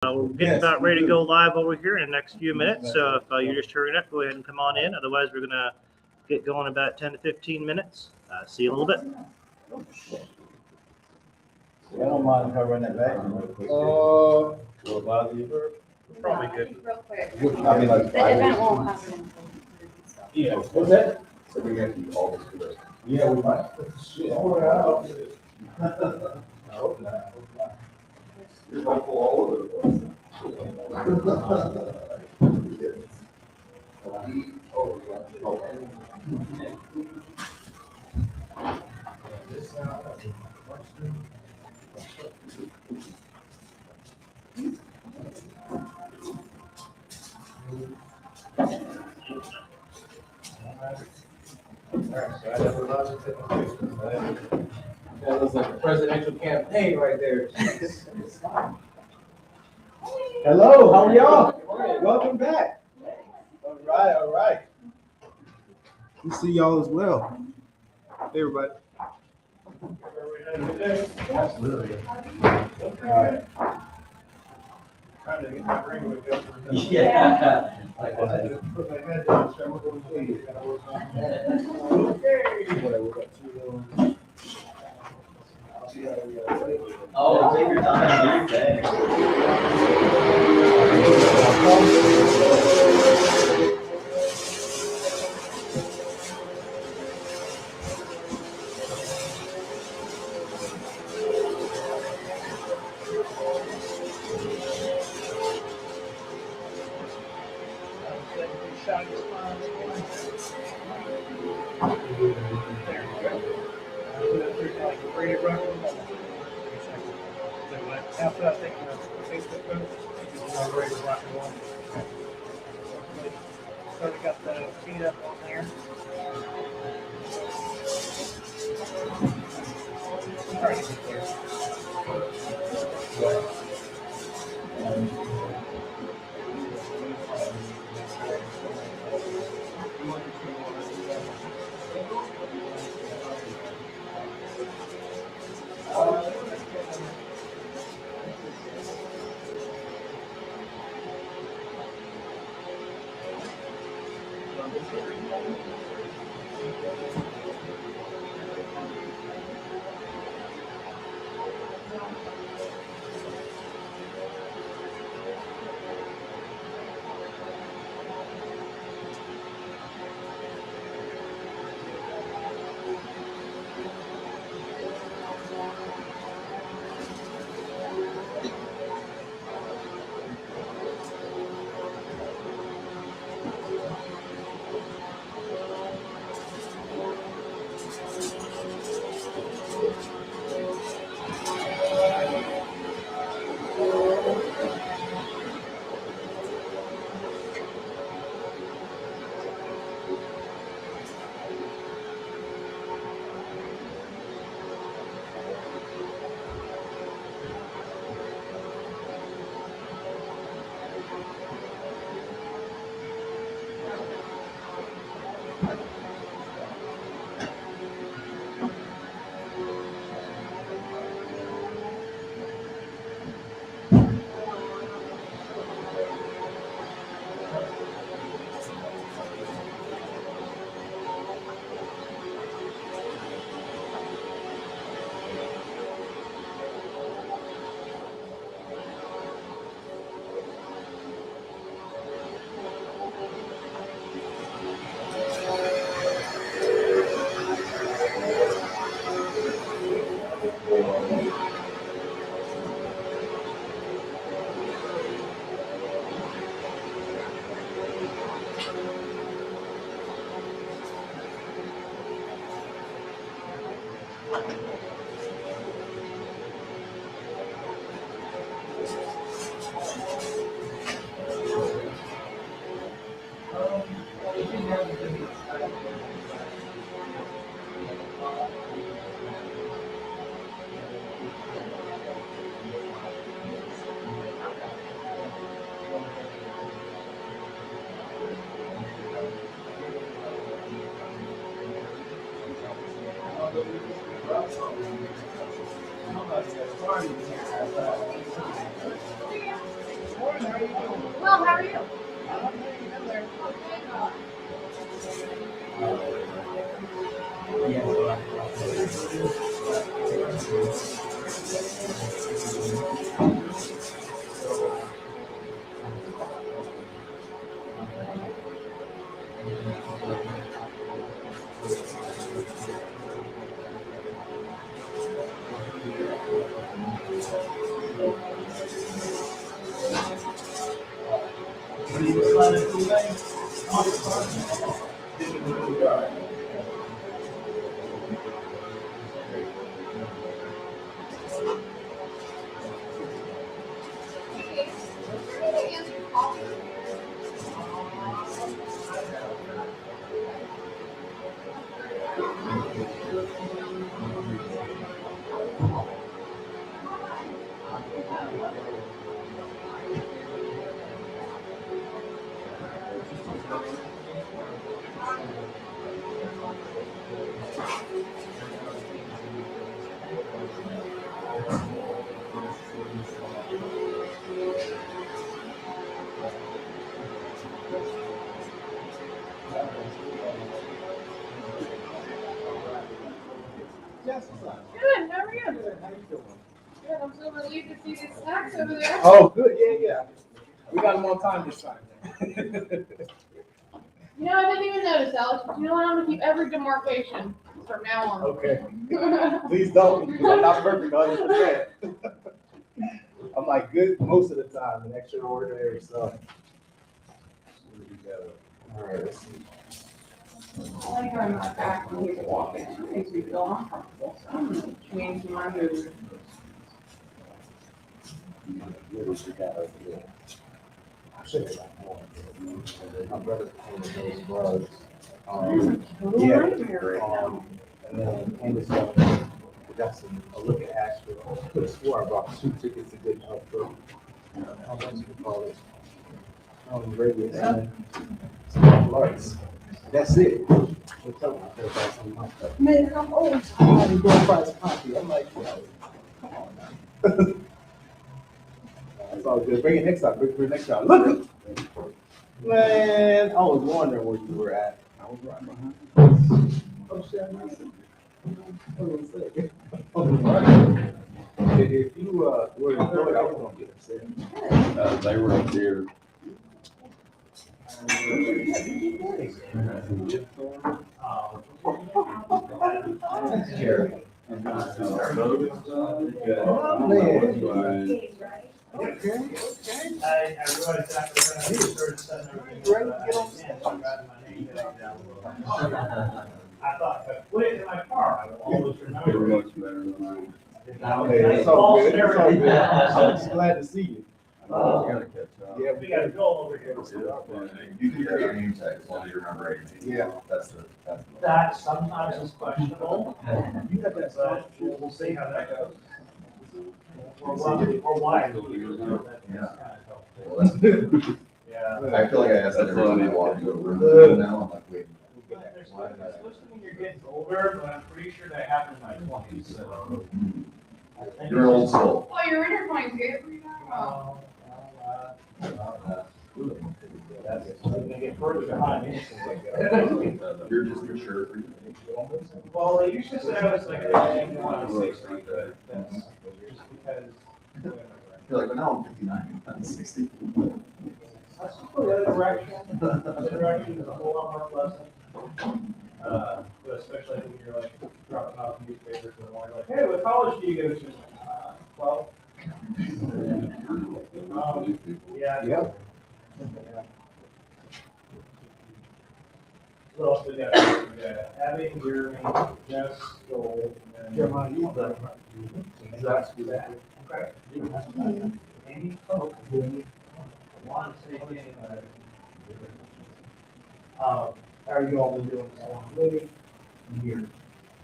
We're getting about ready to go live over here in the next few minutes. So if you're just hurrying up, go ahead and come on in. Otherwise, we're going to get going in about 10 to 15 minutes. See you in a little bit. I don't mind covering that back. Will it bother you? Probably good. Real quick. I mean, like, The event won't happen. yeah, what's that? So we got to do all this today. Yeah, we might. Shit. I hope not. You're hopeful all of it. That looks like a presidential campaign right there. Hello, how are y'all? Welcome back. All right, all right. We see y'all as well. Hey, everybody. Absolutely. All right. Trying to get my ring with you. Yeah. Like that. Put my head down, so I'm gonna please. Oh, take your time, do your After I think Facebook post, I'm ready to rock and roll. So we got the feed up on there. All Well, how are you? Yes, what's up? Good, how are you? Good, how you doing? Good, I'm so relieved to see these snacks over there. Oh, good, yeah. We got them on time this time. You know, I didn't even notice, Alex, but you know what, I'm gonna keep every demarcation from now on. Okay, please don't, because I'm not perfect 100%. I'm like good most of the time, and extraordinary stuff. All right, let's see. I like on my back when he's walking, it makes me feel uncomfortable, so I'm gonna change my mood. My brother painted those rugs. Total Yeah. nightmare right now. And then painted stuff. We got a look at Asheville. I could have swore I brought 2 tickets to get help for. How much you call it? Radius and some lights. That's it. Man, I'm old. I'm going to buy a copy. I'm like, yo, come on now. It's all good. Bring it next time. Bring it next time. Look! Man, I was wondering where you were at. I was right behind you. Oh, shit, I missed it. Hold on a second. If you were employed, I was gonna get upset. They were up there. Jerry. Oh, man. Okay. I realized that when I started setting everything up, I thought if I put it in my car, I would always They remember. were it. much better than mine. Hey, it's all good. It's all good. I'm just glad to see you. Oh, gotta catch up. Yeah, We got a goal over here. You can get your name tag as long as you remember 18. Yeah. That's the. That sometimes is questionable, You got that stuff. but we'll see how that goes. Or why. Yeah. Yeah. Well, that's- Yeah. I feel like I asked that every time I walk into a room. Now I'm like, wait. Especially when you're getting older, but I'm pretty sure that happened in my 20s, so. I think You're an old it's- soul. Oh, you're in your twenties, good for you now? That's gonna get further behind me. You're just mature. Well, they used to say I was like, I was 60, but that's just because. You're like, but now I'm 59, I'm 60. That's just the other direction. The other direction is a whole lot more pleasant. But especially when you're like dropping off newspapers and they're like, hey, what college do you go to? 12. Yeah. Yep. What else we got? We got having your Jess, Joel, and Jeremiah, you done. exactly that. Okay. Amy, oh, one, say, how are you all been doing this long? Living here.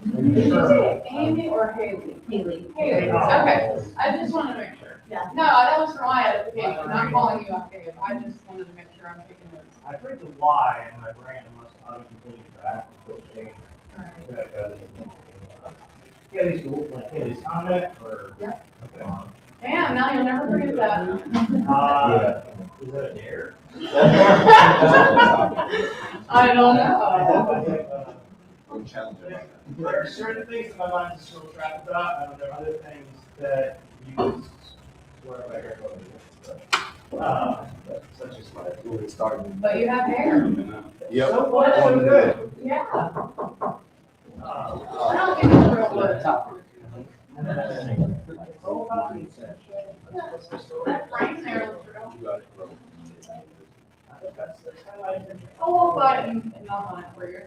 Did you say Amy or Haley? Haley. Haley, okay, I just wanted to make sure. Yeah. No, that was for my edification, I'm not calling you out, Dave, I just wanted to make sure I'm taking notes. I heard the Y and my brain must not completely back. Alright. Yeah, these look like Haley's comment or? Yeah. Okay. Damn, now you'll never forget that. Is that a dare? I don't know. I'm challenging. There are certain things in my mind to still trapped about, and there are other things that you just swear by your such as like. We're starting. But you have hair. Yep. So far, so good. Yeah. I don't think it's real wood. That frame there looks real. Oh, but not on it for you.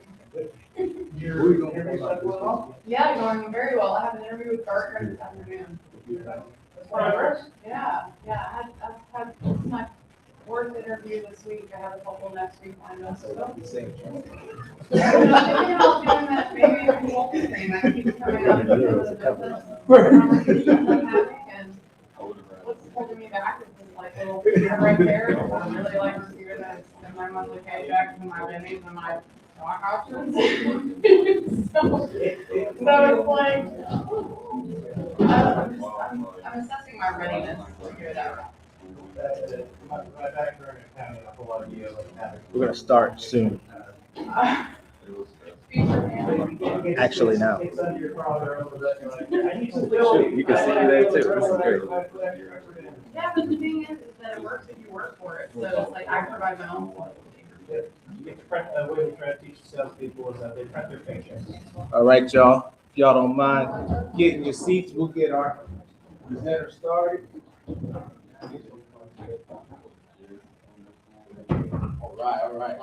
Yeah, going very well. I have an interview with Gardner this afternoon. Progress? Yeah. I've had this is my fourth interview this week. I have a couple next week lined up. So I'm thinking about doing that maybe consulting thing that keeps coming up with the business conversations I'm having, and what's holding me back is this like little feature right there. I really like receiving that in my monthly paycheck and my bennies and my stock options. So it's like, I'm assessing my readiness to figure that out. My background in accounting, a whole idea of having. We're gonna start soon. Actually, now. It's under your father over that, you're like, I need some building. You can see that too. This is great. Yeah, but the thing is that it works if you work for it. So it's like I provide my own quality. You get to print, the way we try to teach salespeople is that they print their paychecks. All right, y'all. If y'all don't mind getting your seats, we'll get our presenter started. All right.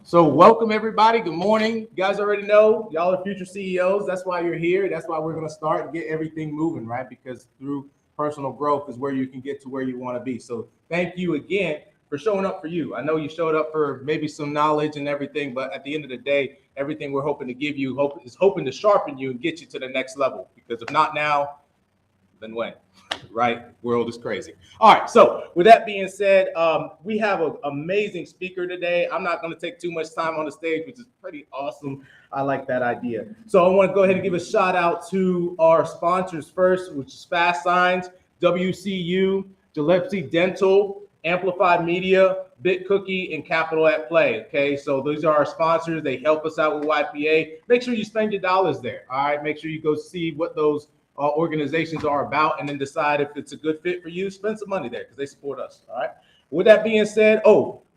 So welcome everybody. Good morning. You guys already know y'all are future CEOs. That's why you're here. That's why we're going to start and get everything moving, right? Because through personal growth is where you can get to where you want to be. So thank you again for showing up for you. I know you showed up for maybe some knowledge and everything, but at the end of the day, everything we're hoping to give you is hoping to sharpen you and get you to the next level. Because if not now, then when? Right? World is crazy. All right. So with that being said, we have an amazing speaker today. I'm not going to take too much time on the stage, which is pretty awesome. I like that idea. So I want to go ahead and give a shout out to our sponsors first, which is Fast Signs, WCU, Gillespie Dental, Amplified Media, Bit Cookie, and Capital at Play. Okay, so these are our sponsors. They help us out with YPA. Make sure you spend your dollars there. All right, make sure you go see what those organizations are about, and then decide if it's a good fit for you. Spend some money there because they support us. All right. With that being said,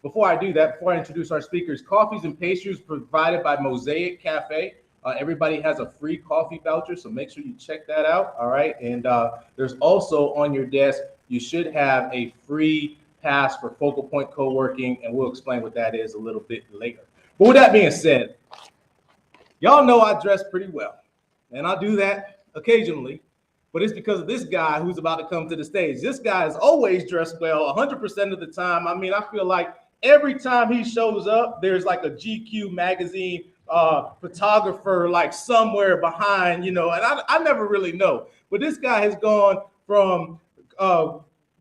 before I introduce our speakers, coffees and pastries provided by Mosaic Cafe. Everybody has a free coffee voucher, so make sure you check that out. All right. And there's also on your desk, you should have a free pass for Focal Point Co-working, and we'll explain what that is a little bit later. But with that being said, y'all know I dress pretty well, and I do that occasionally, but it's because of this guy who's about to come to the stage. This guy is always dressed well 100% of the time. I mean, I feel like every time he shows up, there's like a GQ magazine photographer like somewhere behind, and I never really know. But this guy has gone from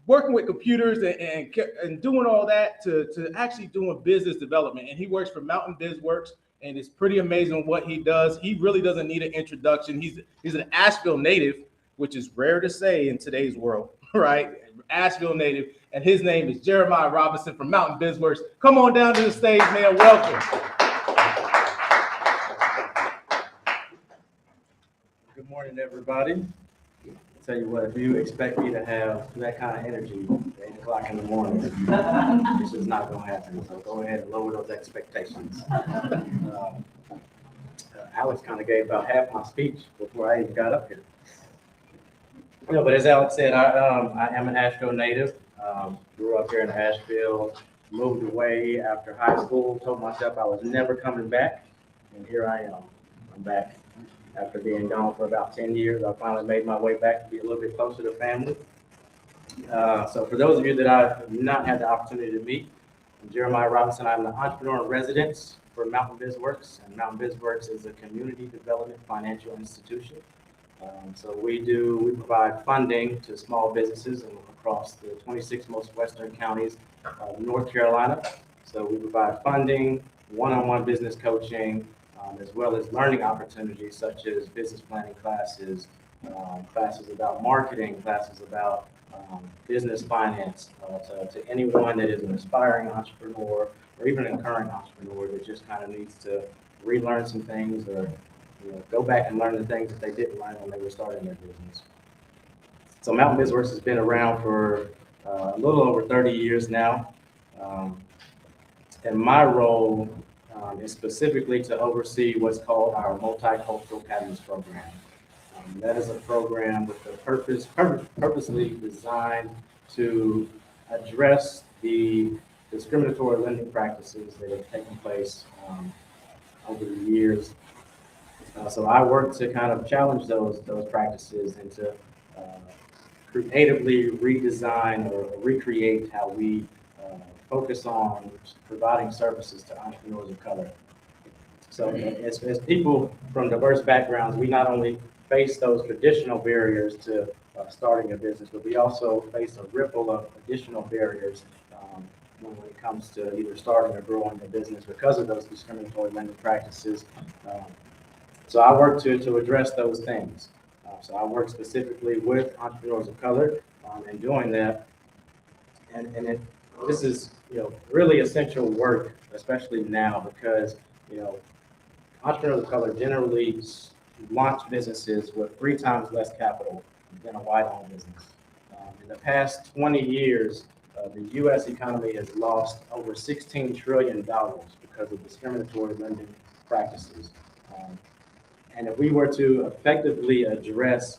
working with computers and doing all that to actually doing business development. And he works for Mountain BizWorks. And it's pretty amazing what he does. He really doesn't need an introduction. He's an Asheville native, which is rare to say in today's world, right? Asheville native. And his name is Jeremiah Robinson from Mountain BizWorks. Come on down to the stage, man. Welcome. Good morning, everybody. I'll tell you what, if you expect me to have that kind of energy at 8 o'clock in the morning, this is not going to happen. So go ahead and lower those expectations. Alex kind of gave about half my speech before I even got up here. But as Alex said, I am an Asheville native. Grew up here in Asheville, moved away after high school, told myself I was never coming back, and here I am. I'm back. After being gone for about 10 years, I finally made my way back to be a little bit closer to family. So for those of you that I've not had the opportunity to meet, I'm Jeremiah Robinson. I'm the entrepreneur in residence for Mountain BizWorks, and Mountain BizWorks is a community development financial institution. So we provide funding to small businesses across the 26 most western counties of North Carolina. So we provide funding, one-on-one business coaching, as well as learning opportunities such as business planning classes, classes about marketing, classes about business finance, to anyone that is an aspiring entrepreneur or even a current entrepreneur that just kind of needs to relearn some things or go back and learn the things that they didn't learn when they were starting their business. So Mountain BizWorks has been around for a little over 30 years now. And my role is specifically to oversee what's called our Multicultural Catalyst Program. That is a program with the purposely designed to address the discriminatory lending practices that have taken place over the years. So I work to kind of challenge those practices and to creatively redesign or recreate how we focus on providing services to entrepreneurs of color. So as people from diverse backgrounds, we not only face those traditional barriers to starting a business, but we also face a ripple of additional barriers when it comes to either starting or growing a business because of those discriminatory lending practices. So I work to address those things. So I work specifically with entrepreneurs of color in doing that. And this is really essential work, especially now because entrepreneurs of color generally launch businesses with 3 times less capital than a white-owned business. In the past 20 years, the U.S. economy has lost over $16 trillion because of discriminatory lending practices. And if we were to effectively address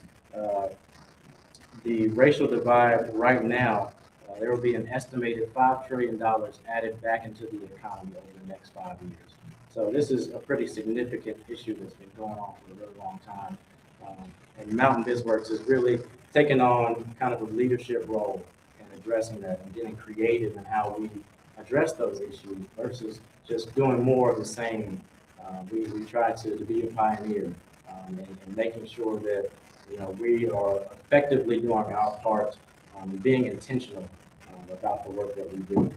the racial divide right now, there will be an estimated $5 trillion added back into the economy over the next 5 years. So this is a pretty significant issue that's been going on for a really long time. And Mountain BizWorks is really taking on kind of a leadership role in addressing that and getting creative in how we address those issues versus just doing more of the same. We try to be a pioneer and making sure that we are effectively doing our part, being intentional about the work that we do.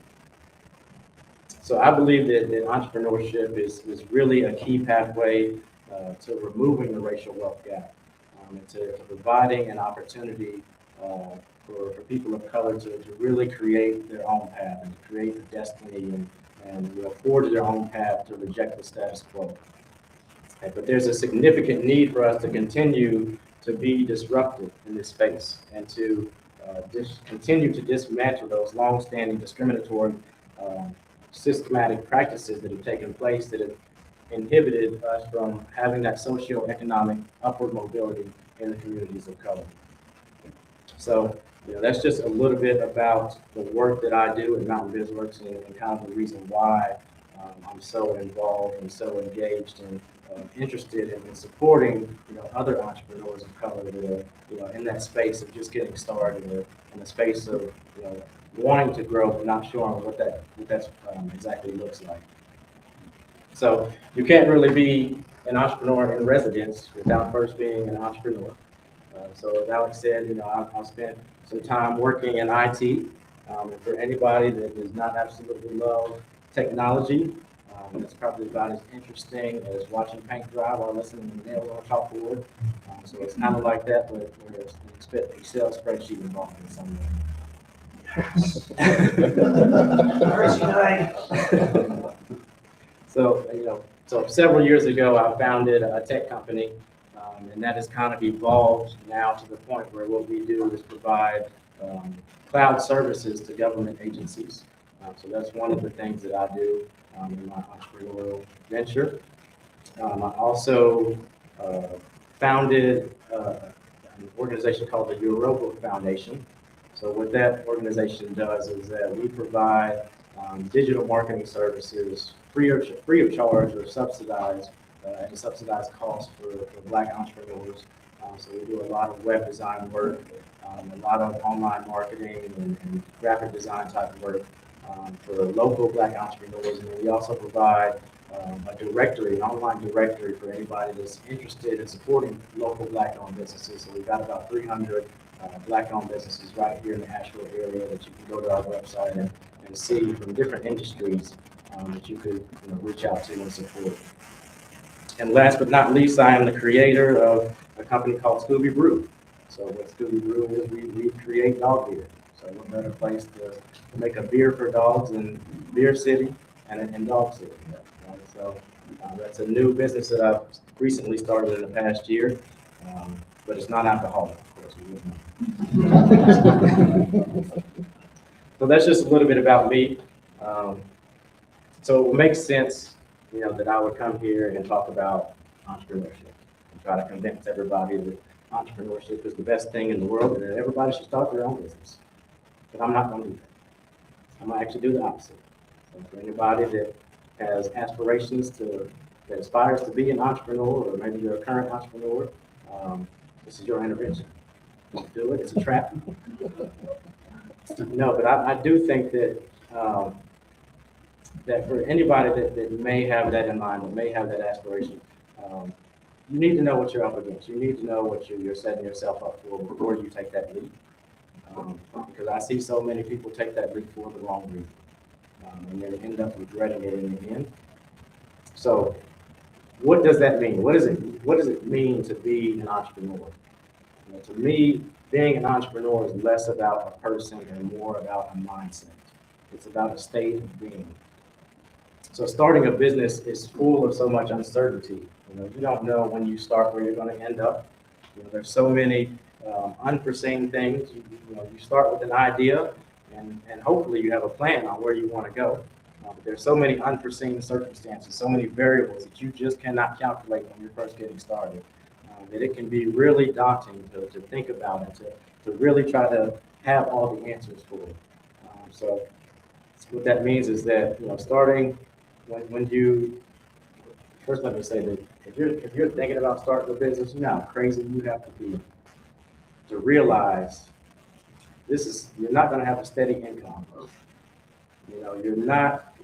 So I believe that entrepreneurship is really a key pathway to removing the racial wealth gap and to providing an opportunity for people of color to really create their own path and to create the destiny and forge their own path to reject the status quo. But there's a significant need for us to continue to be disruptive in this space and to continue to dismantle those long-standing discriminatory systematic practices that have taken place that have inhibited us from having that socioeconomic upward mobility in the communities of color. So that's just a little bit about the work that I do at Mountain BizWorks and kind of the reason why I'm so involved and so engaged and interested in supporting other entrepreneurs of color that are in that space of just getting started or in the space of wanting to grow but not sure what that exactly looks like. So you can't really be an entrepreneur in residence without first being an entrepreneur. So as Alex said, I've spent some time working in IT. And for anybody that does not absolutely love technology, it's probably about as interesting as watching paint dry while listening to nails on a chalkboard. So it's kind of like that, but there's an Excel spreadsheet involved in some way. So several years ago, I founded a tech company, and that has kind of evolved now to the point where what we do is provide cloud services to government agencies. So that's one of the things that I do in my entrepreneurial venture. I also founded an organization called the Europa Foundation. So what that organization does is that we provide digital marketing services free of charge or subsidized at a subsidized cost for Black entrepreneurs. So we do a lot of web design work, a lot of online marketing and graphic design type work for local Black entrepreneurs. And we also provide a directory, an online directory for anybody that's interested in supporting local Black-owned businesses. So we've got about 300 Black-owned businesses right here in the Asheville area that you can go to our website and see from different industries that you could reach out to and support. And last but not least, I am the creator of a company called Scooby Brew. So what Scooby Brew is, we create dog beer. So what better place to make a beer for dogs in Beer City and Dog City. Right? So that's a new business that I've recently started in the past year, but it's not alcoholic, of course. So that's just a little bit about me. So it makes sense, that I would come here and talk about entrepreneurship and try to convince everybody that entrepreneurship is the best thing in the world and that everybody should start their own business. But I'm not going to do that. I'm going to actually do the opposite. So for anybody that has aspirations that aspires to be an entrepreneur, or maybe you're a current entrepreneur, this is your intervention. Don't do it. It's a trap. No, but I do think that that for anybody that may have that in mind, that may have that aspiration, you need to know what you're up against. You need to know what you're setting yourself up for before you take that leap. Because I see so many people take that leap for the wrong reason, and then end up regretting it in the end. So, what does that mean? What does it mean to be an entrepreneur? To me, being an entrepreneur is less about a person and more about a mindset. It's about a state of being. So starting a business is full of so much uncertainty. You don't know when you start where you're going to end up. There's so many unforeseen things. You start with an idea, and hopefully you have a plan on where you want to go. But there's so many unforeseen circumstances, so many variables that you just cannot calculate when you're first getting started, that it can be really daunting to think about and to really try to have all the answers for it. So what that means is that, starting when you, first let me say that if you're thinking about starting a business, you know how crazy you have to be to realize you're not going to have a steady income. You're not,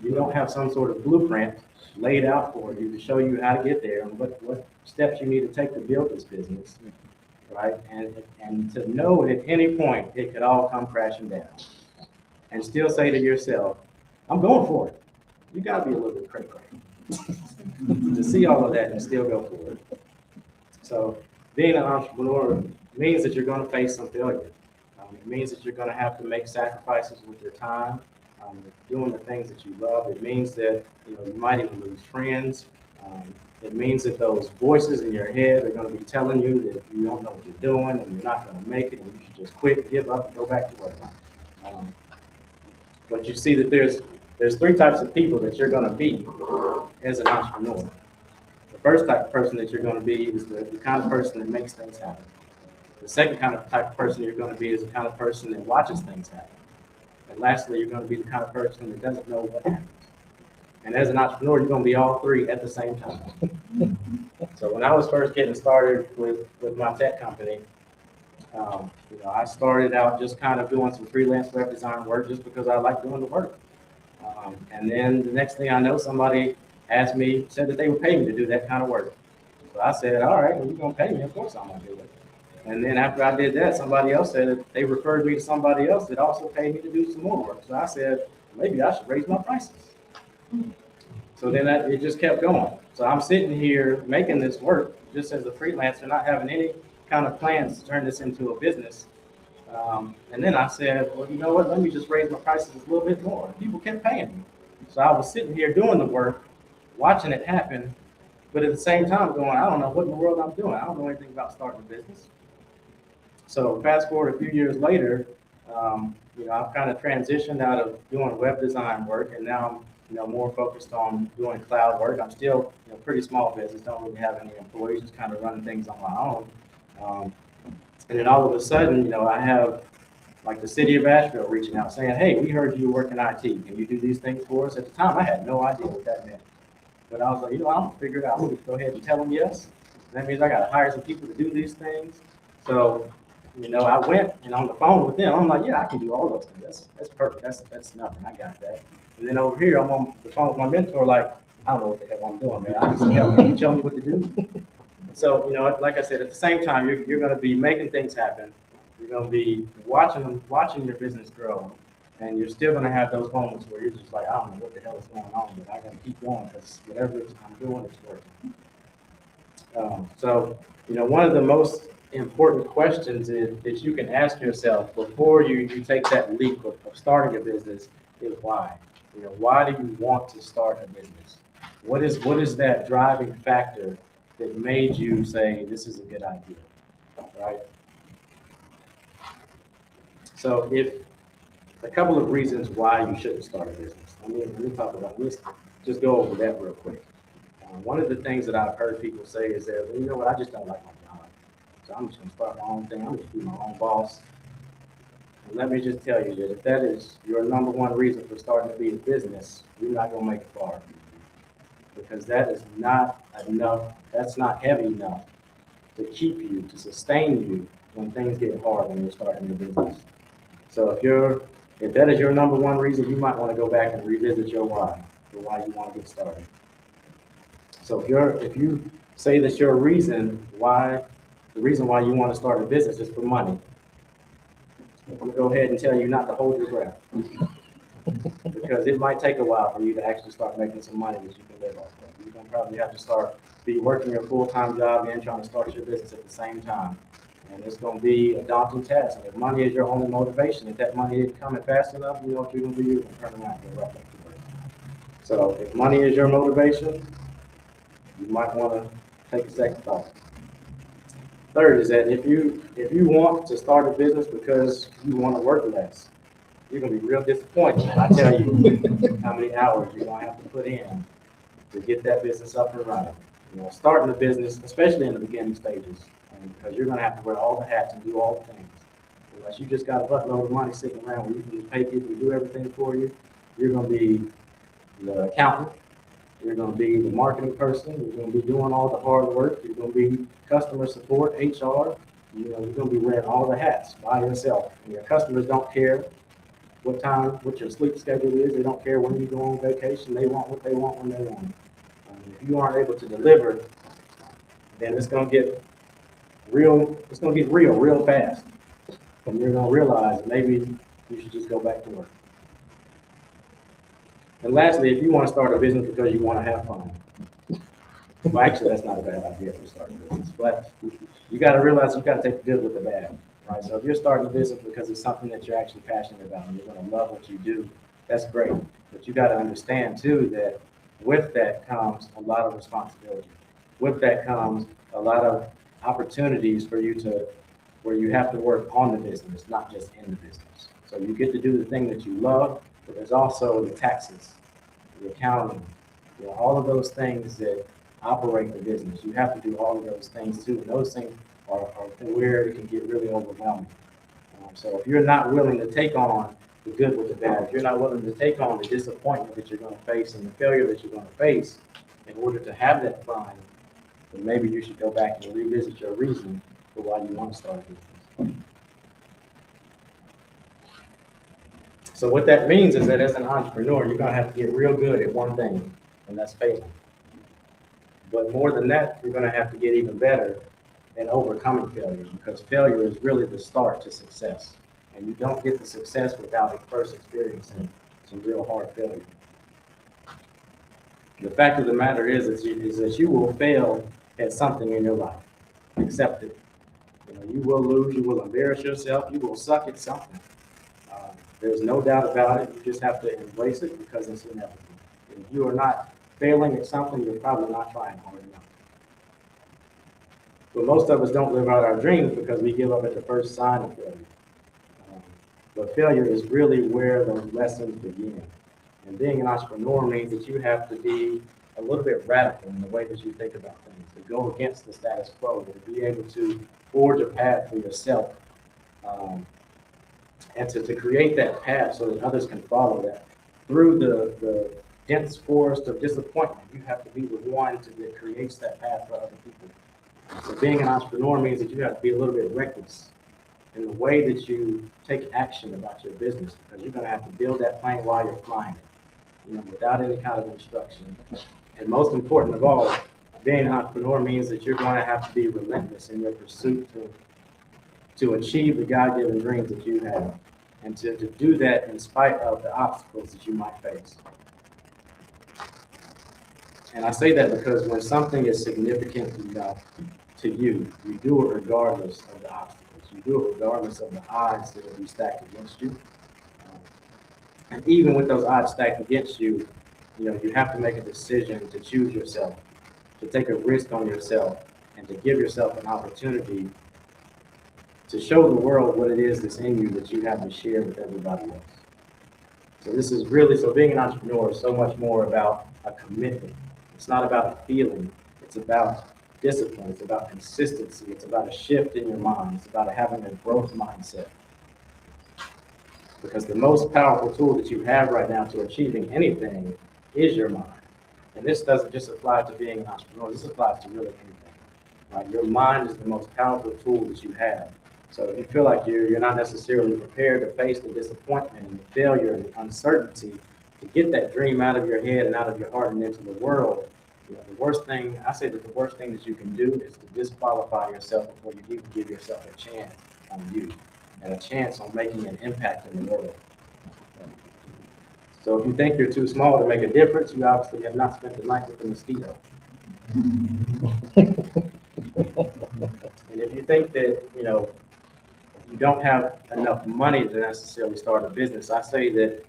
you don't have some sort of blueprint laid out for you to show you how to get there and what steps you need to take to build this business, right? And to know at any point it could all come crashing down, and still say to yourself, I'm going for it. You got to be a little bit cray-cray to see all of that and still go for it. So being an entrepreneur means that you're going to face some failure. It means that you're going to have to make sacrifices with your time, doing the things that you love. It means that you might even lose friends. It means that those voices in your head are going to be telling you that you don't know what you're doing and you're not going to make it and you should just quit, give up, and go back to work. But you see that there's three types of people that you're going to be as an entrepreneur. The first type of person that you're going to be is the kind of person that makes things happen. The second type of person you're going to be is the kind of person that watches things happen. And lastly, you're going to be the kind of person that doesn't know what happens. And as an entrepreneur, you're going to be all three at the same time. So when I was first getting started with my tech company, I started out just kind of doing some freelance web design work just because I like doing the work. And then the next thing I know, somebody said that they would pay me to do that kind of work. So I said, all right, well, you're going to pay me. Of course I'm going to do it. And then after I did that, somebody else said that they referred me to somebody else that also paid me to do some more work. So I said, maybe I should raise my prices. So then it just kept going. So I'm sitting here making this work just as a freelancer, not having any kind of plans to turn this into a business. And then I said, well, you know what? Let me just raise my prices a little bit more. People kept paying me. So I was sitting here doing the work, watching it happen, but at the same time going, I don't know what in the world I'm doing. I don't know anything about starting a business. So fast forward a few years later, I've kind of transitioned out of doing web design work, and now I'm more focused on doing cloud work. I'm still pretty small business, don't really have any employees, just kind of running things on my own. And then all of a sudden, I have like the city of Asheville reaching out saying, hey, we heard you work in IT. Can you do these things for us? At the time, I had no idea what that meant. But I was like, I'm going to figure it out. I'm going to go ahead and tell them yes. That means I got to hire some people to do these things. So, I went and on the phone with them. I'm like, yeah, I can do all those things. That's perfect. That's nothing. I got that. And then over here, I'm on the phone with my mentor, like, I don't know what the hell I'm doing, man. I just help you tell me what to do. So, like I said, at the same time, you're going to be making things happen. You're going to be watching your business grow. And you're still going to have those moments where you're just like, I don't know what the hell is going on, but I got to keep going because whatever I'm doing is working. So one of the most important questions that you can ask yourself before you take that leap of starting a business is why? Why do you want to start a business? What is that driving factor that made you say, this is a good idea, right? So if a couple of reasons why you shouldn't start a business. Let me talk about this. Just go over that real quick. One of the things that I've heard people say is that, well, you know what, I just don't like my job. So I'm just gonna start my own thing. I'm just be my own boss. And let me just tell you that if that is your number one reason for starting to be a business, you're not gonna make it far. Because that is not enough, that's not heavy enough to keep you, to sustain you when things get hard when you're starting your business. So if that is your number one reason, you might want to go back and revisit your why, for why you want to get started. So if you say that your reason why, the reason why you want to start a business is for money, I'm gonna go ahead and tell you not to hold your breath. Because it might take a while for you to actually start making some money that you can live off of. You're gonna probably have to be working your full-time job and trying to start your business at the same time. And it's gonna be a daunting task. And if money is your only motivation, if that money isn't coming fast enough, you know what you're gonna do? You're gonna turn around and go right back to work. So if money is your motivation, you might wanna take a second thought. Third is that if you want to start a business because you wanna work less, you're gonna be real disappointed when I tell you how many hours you're gonna have to put in to get that business up and running. Starting a business, especially in the beginning stages, because you're gonna have to wear all the hats and do all the things. Unless you just got a buttload of money sitting around where you can just pay people to do everything for you, you're gonna be the accountant, you're gonna be the marketing person, you're gonna be doing all the hard work, you're gonna be customer support, HR, you're gonna be wearing all the hats by yourself. And your customers don't care what your sleep schedule is. They don't care when you go on vacation. They want what they want when they want it. If you aren't able to deliver, then it's gonna get real real fast. And you're gonna realize maybe you should just go back to work. And lastly, if you want to start a business because you want to have fun, well, actually, that's not a bad idea for starting a business. But you got to realize you got to take the good with the bad. Right, so if you're starting a business because it's something that you're actually passionate about and you're going to love what you do, that's great. But you got to understand too that with that comes a lot of responsibility. With that comes a lot of opportunities for you where you have to work on the business, not just in the business. So you get to do the thing that you love, but there's also the taxes, the accounting, all of those things that operate the business. You have to do all of those things too. And those things are where it can get really overwhelming. So if you're not willing to take on the good with the bad, if you're not willing to take on the disappointment that you're going to face and the failure that you're going to face in order to have that fun, then maybe you should go back and revisit your reason for why you want to start a business. So what that means is that as an entrepreneur, you're going to have to get real good at one thing, and that's failing. But more than that, you're going to have to get even better and overcoming failure, because failure is really the start to success. And you don't get the success without first experiencing some real hard failure. The fact of the matter is that you will fail at something in your life. Accept it. You will lose, you will embarrass yourself, you will suck at something. There's no doubt about it. You just have to embrace it because it's inevitable. If you are not failing at something, you're probably not trying hard enough. But most of us don't live out our dreams because we give up at the first sign of failure. But failure is really where those lessons begin. And being an entrepreneur means that you have to be a little bit radical in the way that you think about things, to go against the status quo, to be able to forge a path for yourself, and to create that path so that others can follow that. Through the dense forest of disappointment, you have to be the one that creates that path for other people. So being an entrepreneur means that you have to be a little bit reckless in the way that you take action about your business, because you're going to have to build that plane while you're flying it, without any kind of instruction. And most important of all, being an entrepreneur means that you're going to have to be relentless in your pursuit to achieve the God-given dreams that you have, and to do that in spite of the obstacles that you might face. And I say that because when something is significant enough to you. You do it regardless of the obstacles. You do it regardless of the odds that will be stacked against you. And even with those odds stacked against you, you have to make a decision to choose yourself, to take a risk on yourself, and to give yourself an opportunity to show the world what it is that's in you that you have to share with everybody else. So so being an entrepreneur is so much more about a commitment. It's not about a feeling. It's about discipline. It's about consistency. It's about a shift in your mind. It's about having a growth mindset. Because the most powerful tool that you have right now to achieving anything is your mind. And this doesn't just apply to being an entrepreneur. This applies to really anything. Right? Your mind is the most powerful tool that you have. So if you feel like you're not necessarily prepared to face the disappointment and the failure and the uncertainty to get that dream out of your head and out of your heart and into the world, the worst thing that you can do is to disqualify yourself before you even give yourself a chance on you and a chance on making an impact in the world. So if you think you're too small to make a difference, you obviously have not spent the night with the mosquito. And if you think that, you don't have enough money to necessarily start a business, I say that,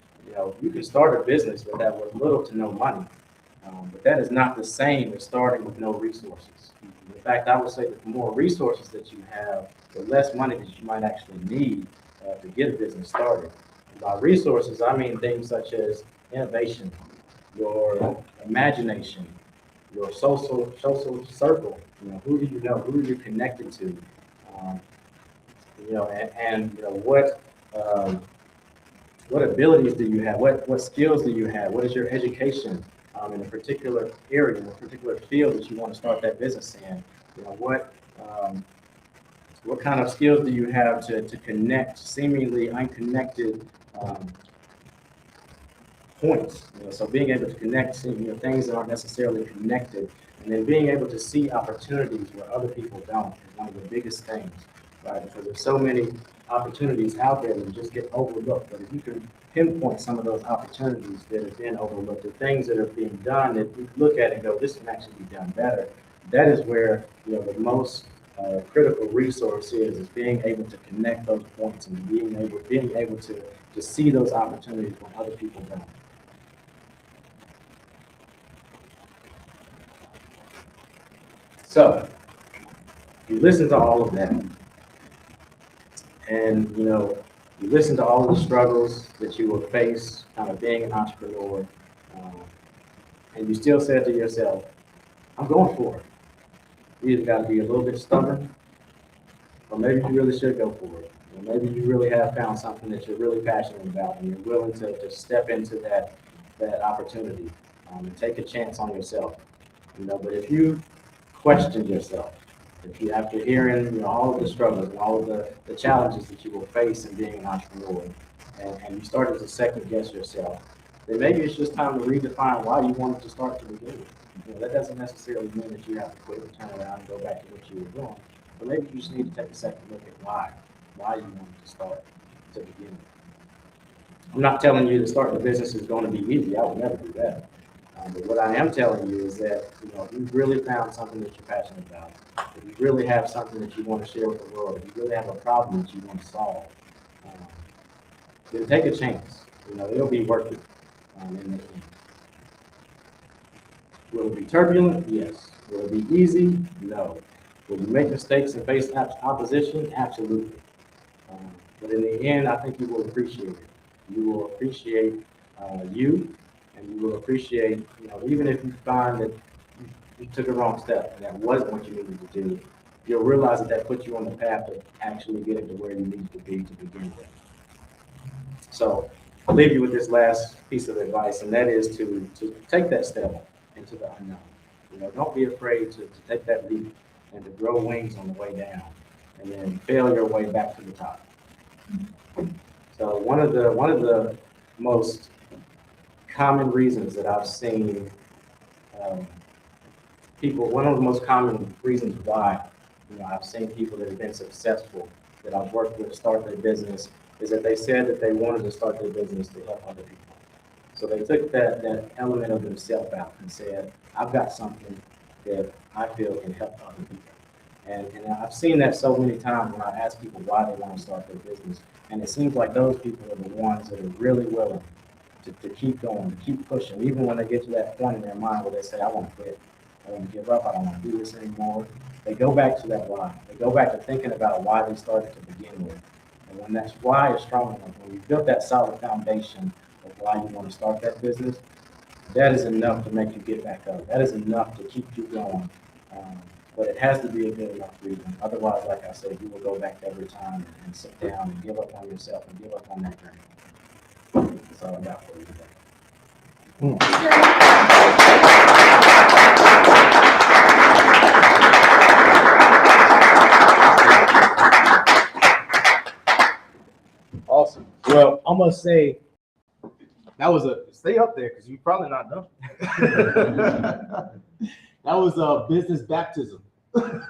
you can start a business with little to no money. But that is not the same as starting with no resources. In fact, I would say that the more resources that you have, the less money that you might actually need to get a business started. And by resources, I mean things such as innovation, your imagination, your social circle. Who do you know? Who are you connected to? What abilities do you have? What skills do you have? What is your education in a particular area, in a particular field that you want to start that business in? What kind of skills do you have to connect seemingly unconnected points? So being able to connect things that aren't necessarily connected, and then being able to see opportunities where other people don't is one of the biggest things, right? Because there's so many opportunities out there that just get overlooked. But if you can pinpoint some of those opportunities that have been overlooked, the things that are being done that you look at and go, this can actually be done better. That is where the most critical resource is being able to connect those points and being able to see those opportunities when other people don't. So you listen to all of that, and you listen to all of the struggles that you will face kind of being an entrepreneur, and you still said to yourself, I'm going for it. You either got to be a little bit stubborn, or maybe you really should go for it. Or maybe you really have found something that you're really passionate about, and you're willing to step into that opportunity and take a chance on yourself. But if you question yourself, if you, after hearing all of the struggles and all of the challenges that you will face in being an entrepreneur, and you started to second guess yourself, then maybe it's just time to redefine why you wanted to start to begin with. That doesn't necessarily mean that you have to quit and turn around and go back to what you were doing, but maybe you just need to take a second look at why you wanted to start to begin with. I'm not telling you that starting a business is going to be easy. I would never do that. But what I am telling you is that if you've really found something that you're passionate about, if you really have something that you want to share with the world, if you really have a problem that you want to solve, then take a chance. It'll be worth it in the end. Will it be turbulent? Yes. Will it be easy? No. Will you make mistakes and face opposition? Absolutely. But in the end, I think you will appreciate it. You will appreciate you, and you will appreciate, even if you find that you took a wrong step and that wasn't what you needed to do, you'll realize that puts you on the path of actually getting to where you need to be to begin with. So I'll leave you with this last piece of advice, and that is to take that step into the unknown. Don't be afraid to take that leap and to grow wings on the way down, and then fail your way back to the top. So one of the most common reasons that I've seen one of the most common reasons why I've seen people that have been successful that I've worked with start their business is that they said that they wanted to start their business to help other people. So they took that element of themselves out and said, I've got something that I feel can help other people. And I've seen that so many times when I ask people why they want to start their business. And it seems like those people are the ones that are really willing to keep going, to keep pushing, even when they get to that point in their mind where they say, I want to quit, I want to give up, I don't want to do this anymore. They go back to that why. They go back to thinking about why they started to begin with. And when that why is strong enough, when you built that solid foundation of why you want to start that business, that is enough to make you get back up. That is enough to keep you going. But it has to be a good enough reason. Otherwise, like I said, you will go back every time and sit down and give up on yourself and give up on that journey. That's all I got for you today. Awesome. Well, I'm gonna say that was stay up there because you're probably not done. That was a business baptism.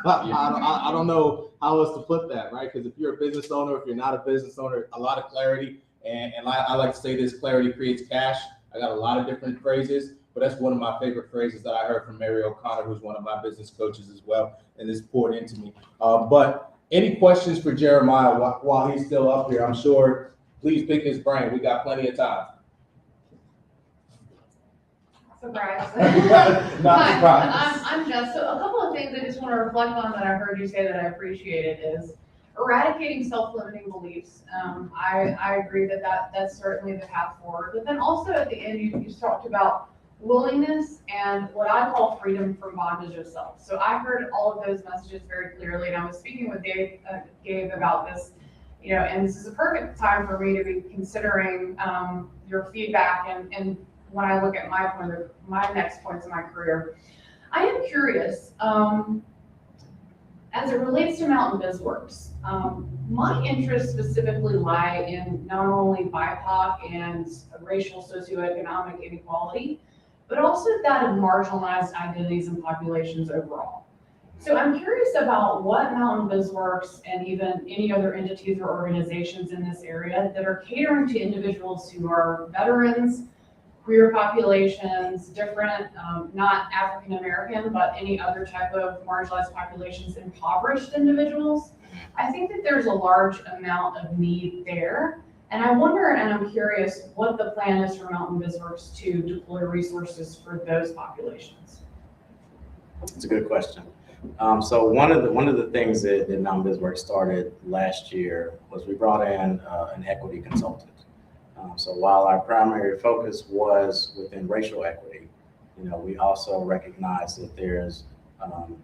I don't know how else to put that, right? Because if you're a business owner, if you're not a business owner, a lot of clarity. And I like to say this: clarity creates cash. I got a lot of different phrases, but that's one of my favorite phrases that I heard from Mary O'Connor, who's one of my business coaches as well, and this poured into me. But any questions for Jeremiah while he's still up here? I'm sure. Please pick his brain. We got plenty of time. Surprise. Not surprised. I'm just, so a couple of things I just want to reflect on that I heard you say that I appreciated is eradicating self-limiting beliefs. I agree that that's certainly the path forward. But then also at the end, you talked about willingness and what I call freedom from bondage of self. So I heard all of those messages very clearly, and I was speaking with Gabe about this, and this is a perfect time for me to be considering your feedback and when I look at my next points in my career. I am curious, as it relates to Mountain BizWorks, my interests specifically lie in not only BIPOC and racial socioeconomic inequality, but also that of marginalized identities and populations overall. So I'm curious about what Mountain BizWorks and even any other entities or organizations in this area that are catering to individuals who are veterans, queer populations, different, not African American, but any other type of marginalized populations, impoverished individuals. I think that there's a large amount of need there. And I wonder, and I'm curious, what the plan is for Mountain BizWorks to deploy resources for those populations. It's a good question. So one of the things that Mountain BizWorks started last year was we brought in an equity consultant. So while our primary focus was within racial equity, we also recognize that there's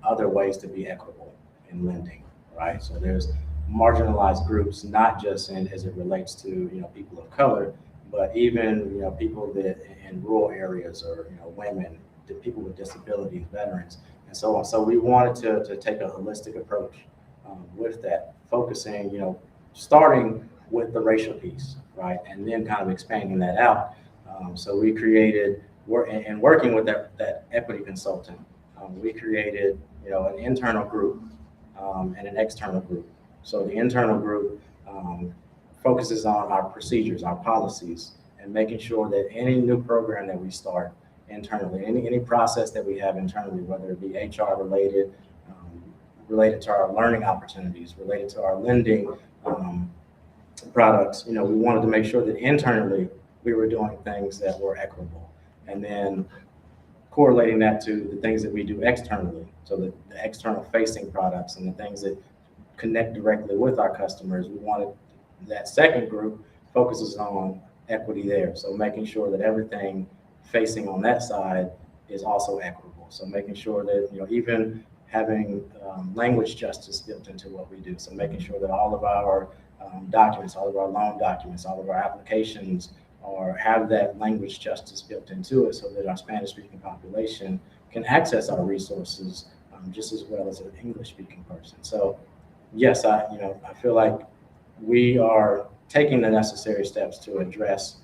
other ways to be equitable in lending, right? So there's marginalized groups, not just as it relates to people of color, but even people that in rural areas, or women, people with disabilities, veterans, and so on. So we wanted to take a holistic approach with that, focusing, starting with the racial piece, right, and then kind of expanding that out. So we created, working with that equity consultant, we created an internal group and an external group. So the internal group focuses on our procedures, our policies, and making sure that any new program that we start internally, any process that we have internally, whether it be HR related, related to our learning opportunities, related to our lending products, we wanted to make sure that internally we were doing things that were equitable, and then correlating that to the things that we do externally. So the external facing products and the things that connect directly with our customers, we wanted that second group focuses on equity there. So making sure that everything facing on that side is also equitable. So making sure that, even having language justice built into what we do. So making sure that all of our documents, all of our loan documents, all of our applications have that language justice built into it, so that our Spanish speaking population can access our resources just as well as an English speaking person. So yes, I feel like we are taking the necessary steps to address,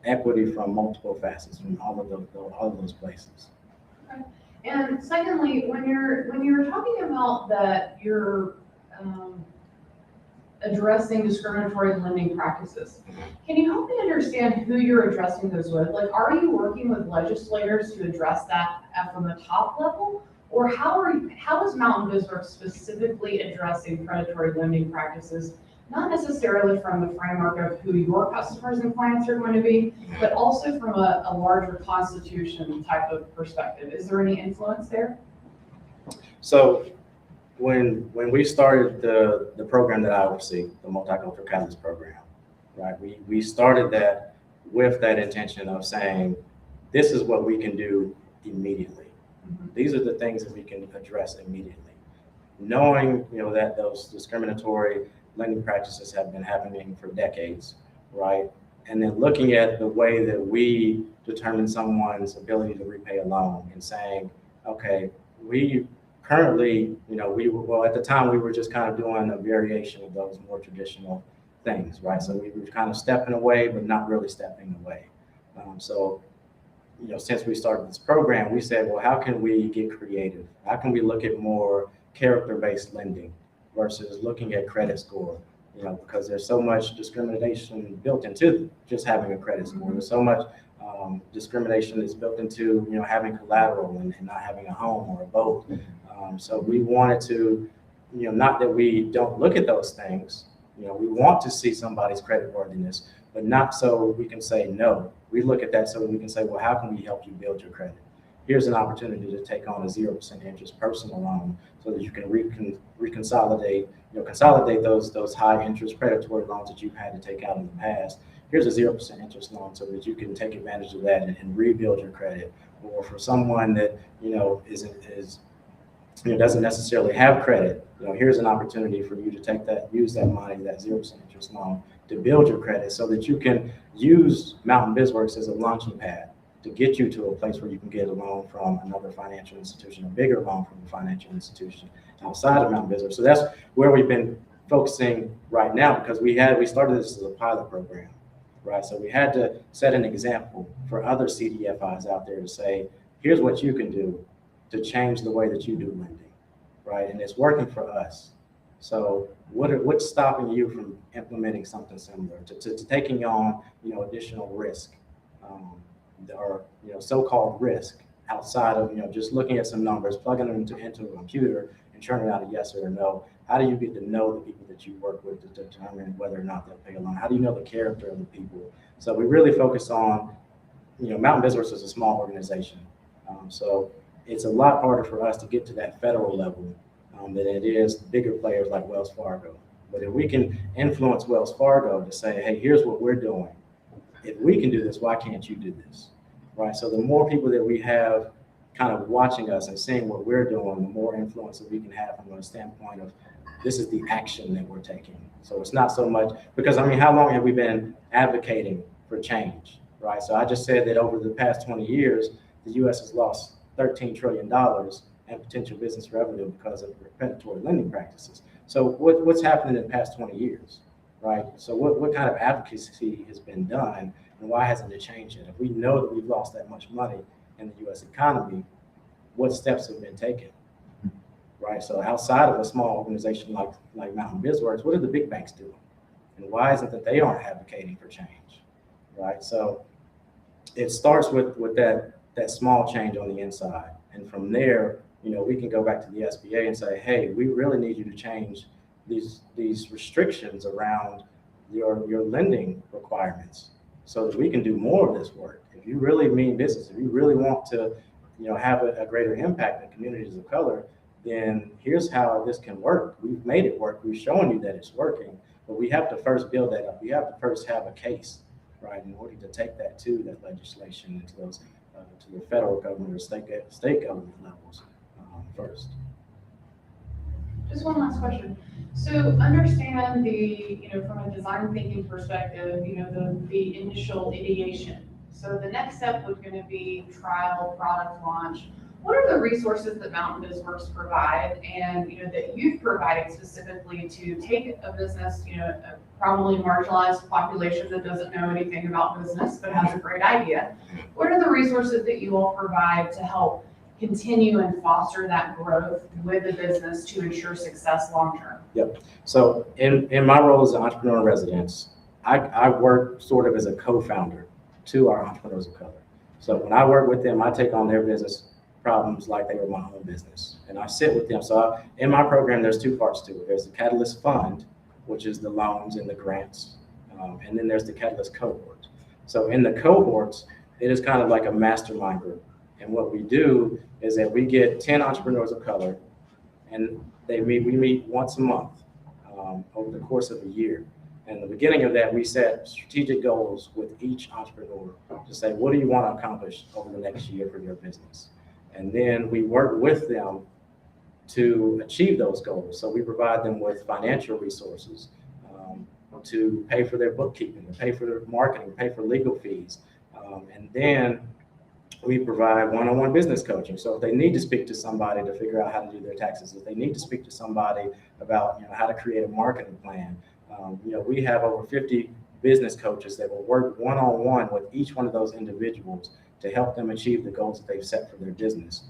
equity from multiple facets, from all of those places. Okay. And secondly, when you're talking about that you're addressing discriminatory lending practices, can you help me understand who you're addressing those with? Like, are you working with legislators to address that from the top level? Or how is Mountain BizWorks specifically addressing predatory lending practices, not necessarily from the framework of who your customers and clients are going to be, but also from a larger constitution type of perspective? Is there any influence there? So when we started the program that I oversee, the Multicultural Catalyst Program, right? We started that with that intention of saying, this is what we can do immediately. These are the things that we can address immediately. Knowing, that those discriminatory lending practices have been happening for decades, right? And then looking at the way that we determine someone's ability to repay a loan and saying, okay, we currently, at the time we were just kind of doing a variation of those more traditional things, right? So we were kind of stepping away, but not really stepping away. Since we started this program, we said, well, how can we get creative? How can we look at more character-based lending versus looking at credit score? Because there's so much discrimination built into just having a credit score. There's so much discrimination that's built into, having collateral and not having a home or a boat. So we wanted to, not that we don't look at those things, we want to see somebody's creditworthiness, but not so we can say no. We look at that so that we can say, well, how can we help you build your credit? Here's an opportunity to take on a 0% interest personal loan so that you can consolidate those high interest predatory loans that you've had to take out in the past. Here's a 0% interest loan so that you can take advantage of that and rebuild your credit. Or for someone that, doesn't necessarily have credit, here's an opportunity for you to use that money, that 0% interest loan, to build your credit so that you can use Mountain BizWorks as a launching pad to get you to a place where you can get a loan from another financial institution, a bigger loan from a financial institution outside of Mountain BizWorks. So that's where we've been focusing right now, because we started this as a pilot program, right? So we had to set an example for other CDFIs out there to say, here's what you can do to change the way that you do lending, right? And it's working for us. So what's stopping you from implementing something similar to taking on, additional risk, or so-called risk outside of just looking at some numbers, plugging them into a computer and churning out a yes or a no? How do you get to know the people that you work with to determine whether or not they'll pay a loan? How do you know the character of the people? So we really focus on, Mountain BizWorks is a small organization, so it's a lot harder for us to get to that federal level than it is bigger players like Wells Fargo. But if we can influence Wells Fargo to say, hey, here's what we're doing. If we can do this, why can't you do this, right? So the more people that we have kind of watching us and seeing what we're doing, the more influence that we can have from a standpoint of this is the action that we're taking. So it's not so much, because how long have we been advocating for change, right? So I just said that over the past 20 years, the U.S. has lost $13 trillion in potential business revenue because of predatory lending practices. So what's happened in the past 20 years, right? So what kind of advocacy has been done, and why hasn't it changed yet? If we know that we've lost that much money in the U.S. economy, what steps have been taken, right? So outside of a small organization like Mountain BizWorks, what are the big banks doing? And why isn't that they aren't advocating for change, right? So it starts with that small change on the inside. And from there, we can go back to the SBA and say, hey, we really need you to change these restrictions around your lending requirements so that we can do more of this work. If you really mean business, if you really want to, have a greater impact in communities of color, then here's how this can work. We've made it work. We've shown you that it's working, but we have to first build that up. We have to first have a case, right, in order to take that to that legislation and to those to the federal government or state government levels first. Just one last question. So understand from a design thinking perspective, the initial ideation. So the next step was going to be trial, product launch. What are the resources that Mountain BizWorks provide and, that you've provided specifically to take a business, a probably marginalized population that doesn't know anything about business but has a great idea? What are the resources that you all provide to help continue and foster that growth with the business to ensure success long-term? Yep. So in my role as an entrepreneur in residence, I work sort of as a co-founder to our entrepreneurs of color. So when I work with them, I take on their business problems like they were my own business. And I sit with them. So in my program, there's two parts to it. There's the Catalyst Fund, which is the loans and the grants. And then there's the Catalyst Cohort. So in the cohorts, it is kind of like a mastermind group. And what we do is that we get 10 entrepreneurs of color, and we meet once a month over the course of a year. And at the beginning of that, we set strategic goals with each entrepreneur to say, what do you want to accomplish over the next year for your business? And then we work with them to achieve those goals. So we provide them with financial resources to pay for their bookkeeping, to pay for their marketing, to pay for legal fees. And then we provide one-on-one business coaching. So if they need to speak to somebody to figure out how to do their taxes, if they need to speak to somebody about how to create a marketing plan, we have over 50 business coaches that will work one-on-one with each one of those individuals to help them achieve the goals that they've set for their business.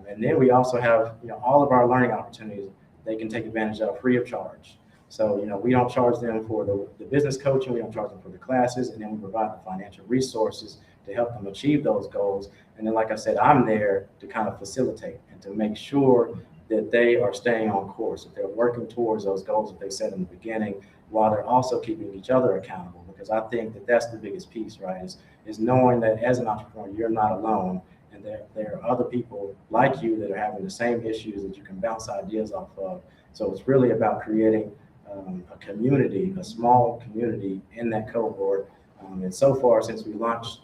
And then we also have all of our learning opportunities they can take advantage of free of charge. So we don't charge them for the business coaching, we don't charge them for the classes, and then we provide the financial resources to help them achieve those goals. And then, like I said, I'm there to kind of facilitate and to make sure that they are staying on course, that they're working towards those goals that they set in the beginning, while they're also keeping each other accountable. Because I think that that's the biggest piece, right? Is knowing that as an entrepreneur, you're not alone, and there are other people like you that are having the same issues that you can bounce ideas off of. So it's really about creating a community, a small community in that cohort. And so far, since we launched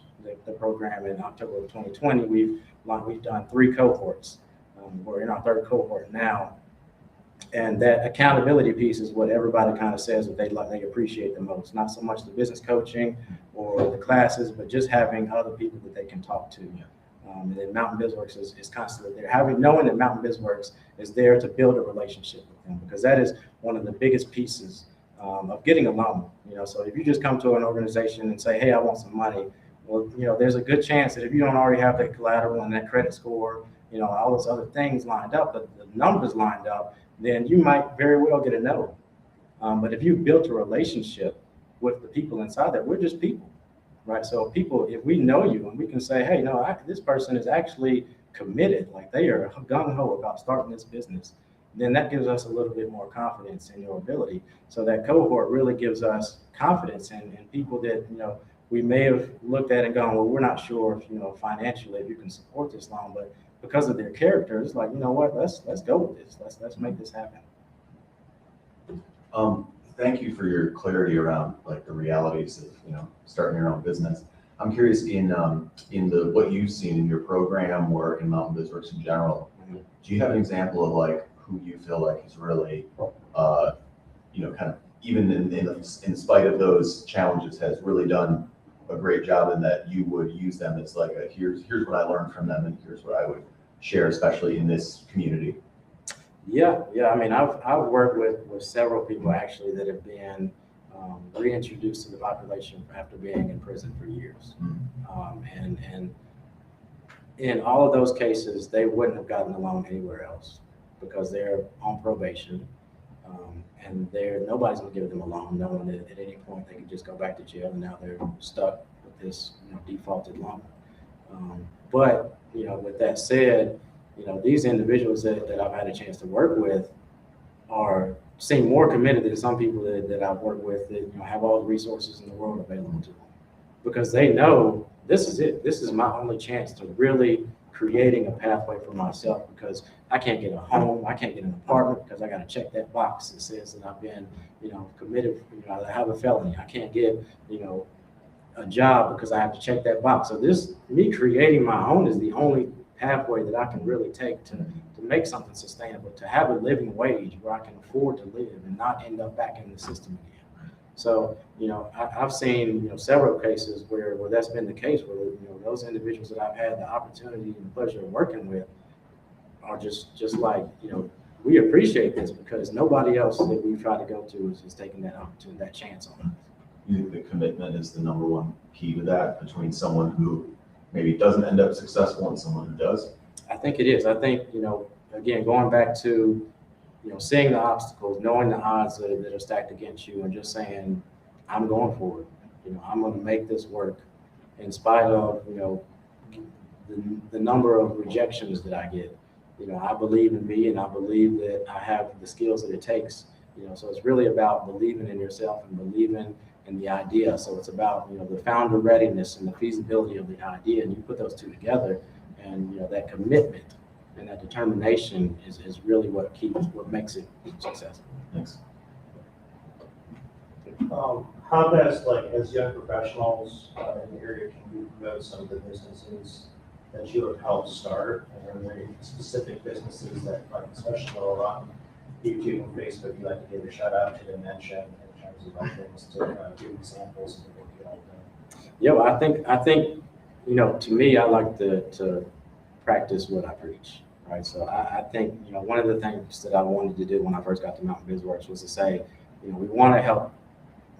the program in October of 2020, we've done 3 cohorts. We're in our 3rd cohort now. And that accountability piece is what everybody kind of says that they appreciate the most. Not so much the business coaching or the classes, but just having other people that they can talk to. And then Mountain BizWorks is constantly there. Knowing that Mountain BizWorks is there to build a relationship with them, because that is one of the biggest pieces of getting a loan. So if you just come to an organization and say, hey, I want some money, well, there's a good chance that if you don't already have that collateral and that credit score, all those other things lined up, the numbers lined up, then you might very well get a no. But if you built a relationship with the people inside there, we're just people, right? So people, if we know you and we can say, hey, no, this person is actually committed, like they are gung-ho about starting this business, then that gives us a little bit more confidence in your ability. So that cohort really gives us confidence in people that, we may have looked at and gone, well, we're not sure if, financially, if you can support this loan, but because of their character, it's like, what, let's go with this. Let's make this happen. Thank you for your clarity around like the realities of, starting your own business. I'm curious in what you've seen in your program or in Mountain BizWorks in general, do you have an example of like who you feel like is really, kind of even in spite of those challenges has really done a great job, in that you would use them as like here's what I learned from them and here's what I would share, especially in this community? Yeah. I mean, I've worked with several people actually that have been reintroduced to the population after being in prison for years. And in all of those cases, they wouldn't have gotten a loan anywhere else because they're on probation. And nobody's gonna give them a loan, knowing that at any point they could just go back to jail, and now they're stuck with this defaulted loan. But with that said, these individuals that I've had a chance to work with seem more committed than some people that I've worked with that have all the resources in the world available to them, because they know this is it. This is my only chance to really creating a pathway for myself, because I can't get a home, I can't get an apartment because I got to check that box that says that I've been, committed, I have a felony. I can't get, a job because I have to check that box. So me creating my own is the only pathway that I can really take to make something sustainable, to have a living wage where I can afford to live and not end up back in the system again. So, I've seen, several cases where that's been the case, where, those individuals that I've had the opportunity and the pleasure of working with are just like, we appreciate this because nobody else that we've tried to go to is taking that opportunity, that chance on us. You think the commitment is the number one key to that, between someone who maybe doesn't end up successful and someone who does? I think it is. I think, again, going back to, seeing the obstacles, knowing the odds that are stacked against you, and just saying, I'm going for it. I'm going to make this work in spite of, the number of rejections that I get. You know, I believe in me, and I believe that I have the skills that it takes. You know, so it's really about believing in yourself and believing in the idea. So it's about, you know, the founder readiness and the feasibility of the idea, and you put those two together, and you know that commitment and that determination is really what makes it successful. Thanks. How does, like, as young professionals in the area, can you promote some of the businesses that you have helped start? And are there any specific businesses that, like, especially on YouTube and Facebook, you like to give a shout out to mention in terms of like things to give examples of what you all done? Yeah, well, I think, you know, to me, I like to practice what I preach, right? So I think, you know, one of the things that I wanted to do when I first got to Mountain BizWorks was to say, you know, we want to help,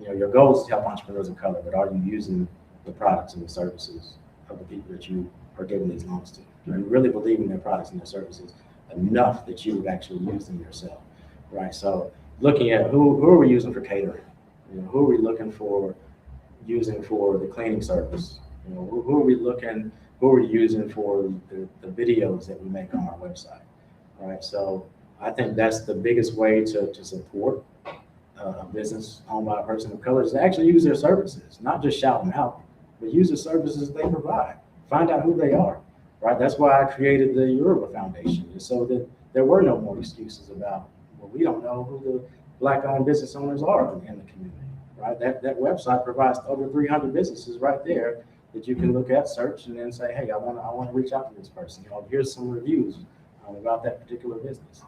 you know, your goal is to help entrepreneurs of color, but are you using the products and the services of the people that you are giving these loans to? Do you really believe in their products and their services enough that you would actually use them yourself, right? So looking at who are we using for catering? You know, who are we looking for using for the cleaning service? You know, who are we using for the videos that we make on our website, right? So I think that's the biggest way to support a business owned by a person of color, is to actually use their services, not just shout them out, but use the services they provide. Find out who they are, right? That's why I created the Yoruba Foundation, is so that there were no more excuses about, well, we don't know who the Black-owned business owners are in the community, right? That website provides over 300 businesses right there that you can look at, search, and then say, hey, I want to reach out to this person. You know, here's some reviews about that particular business.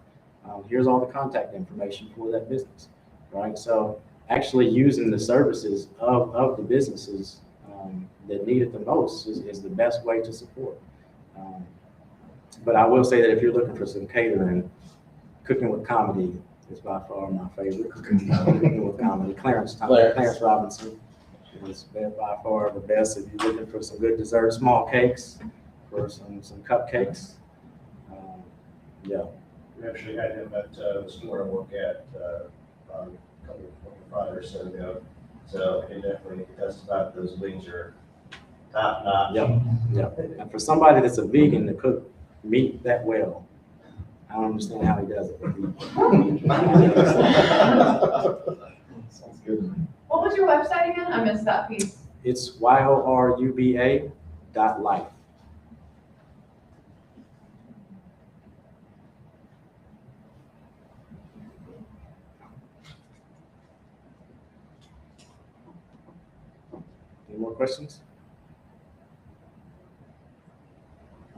Here's all the contact information for that business, right? So actually using the services of the businesses that need it the most is the best way to support. But I will say that if you're looking for some catering, Cooking with Comedy is by far my favorite. Cooking with Comedy, Clarence Robinson is by far the best. If you're looking for some good dessert, small cakes, for some cupcakes, yeah. We actually had him at the store I work at a couple of Friday or so ago. So he definitely testified that those wings are top notch. Yep. And for somebody that's a vegan to cook meat that well, I don't understand how he does it. Sounds good. What was your website again? I missed that piece. It's YORUBA.life. Any more questions?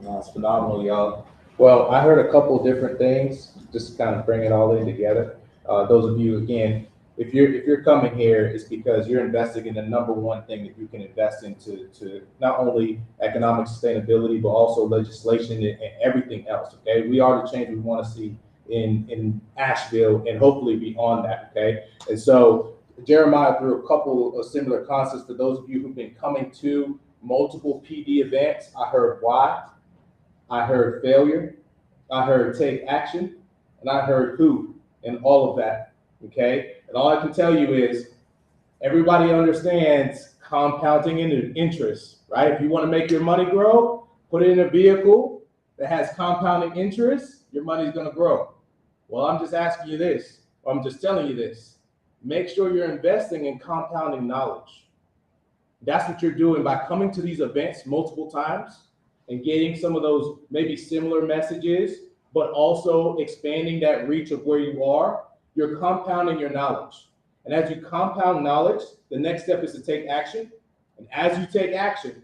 That's phenomenal, y'all. Well, I heard a couple of different things, just to kind of bring it all in together. Those of you, again, if you're coming here, it's because you're investing in the number one thing that you can invest into, to not only economic sustainability, but also legislation and everything else. Okay, we are the change we want to see in Asheville and hopefully beyond that. Okay, and so Jeremiah threw a couple of similar concepts for those of you who've been coming to multiple PD events. I heard why, I heard failure, I heard take action, and I heard who, and all of that. Okay, and all I can tell you is everybody understands compounding into interest, right? If you want to make your money grow, put it in a vehicle that has compounding interest, your money's going to grow. Well, I'm just asking you this, or I'm just telling you this. Make sure you're investing in compounding knowledge. That's what you're doing by coming to these events multiple times and getting some of those maybe similar messages, but also expanding that reach of where you are. You're compounding your knowledge. And as you compound knowledge, the next step is to take action. And as you take action,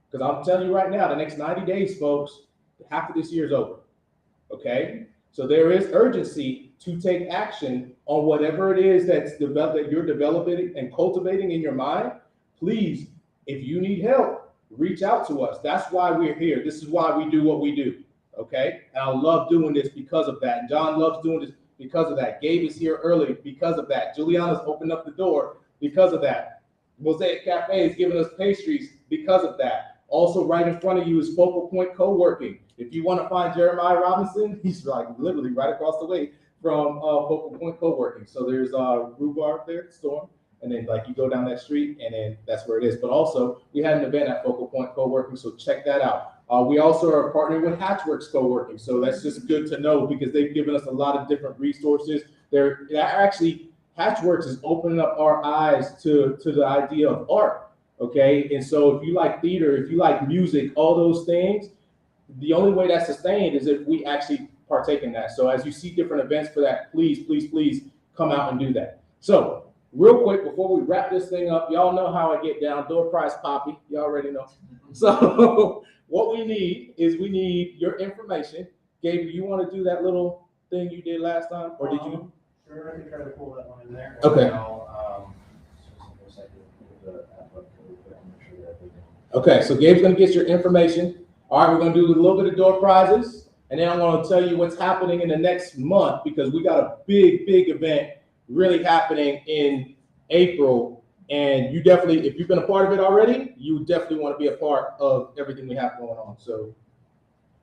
because I'm telling you right now, the next 90 days, folks, half of this year is over. Okay? So there is urgency to take action on whatever it is that you're developing and cultivating in your mind. Please, if you need help, reach out to us. That's why we're here. This is why we do what we do. Okay? And I love doing this because of that. And John loves doing this because of that. Gabe is here early because of that. Juliana's opened up the door because of that. Mosaic Cafe is giving us pastries because of that. Also, right in front of you is Focal Point Co-working. If you want to find Jeremiah Robinson, he's like literally right across the way from Focal Point Co-working. So there's Rhubarb there, Storm, and then like you go down that street, and then that's where it is. But also, we had an event at Focal Point Co-working, so check that out. We also are partnering with Hatchworks Co-working, so that's just good to know because they've given us a lot of different resources. They're actually, Hatchworks is opening up our eyes to the idea of art, okay? And so if you like theater, if you like music, all those things, the only way that's sustained is if we actually partake in that. So as you see different events for that, please, please, please come out and do that. So real quick, before we wrap this thing up, y'all know how I get down, door prize poppy, y'all already know. So what we need is we need your information. Gabe, you want to do that little thing you did last time, or did you? Sure, I can try to pull that one in there. Okay. Okay, so Gabe's gonna get your information. All right, we're gonna do a little bit of door prizes, and then I'm gonna tell you what's happening in the next month because we got a big, big event really happening in April. And you definitely, if you've been a part of it already, you definitely want to be a part of everything we have going on. So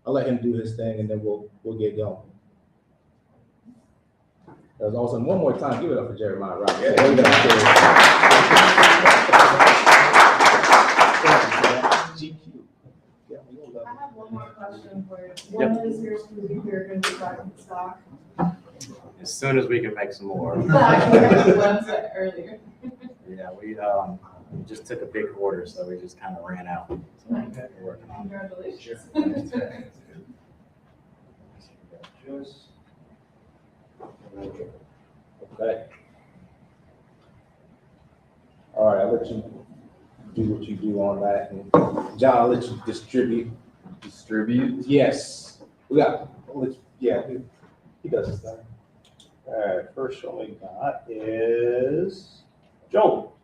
I'll let him do his thing, and then we'll get going. That was awesome. One more time, give it up for Jeremiah Roberts. Yeah. I have one more question for you. When is your smoothie beer going to be back in stock? As soon as we can make some more. I read the website earlier. Yeah, we just took a big order, so we just kind of ran out. So we're working on it. Congratulations. Okay. All right, I'll let you do what you do on that. And John, I'll let you distribute. Distribute? Yes. Yeah, he does his thing. All right, first one we got is Joel.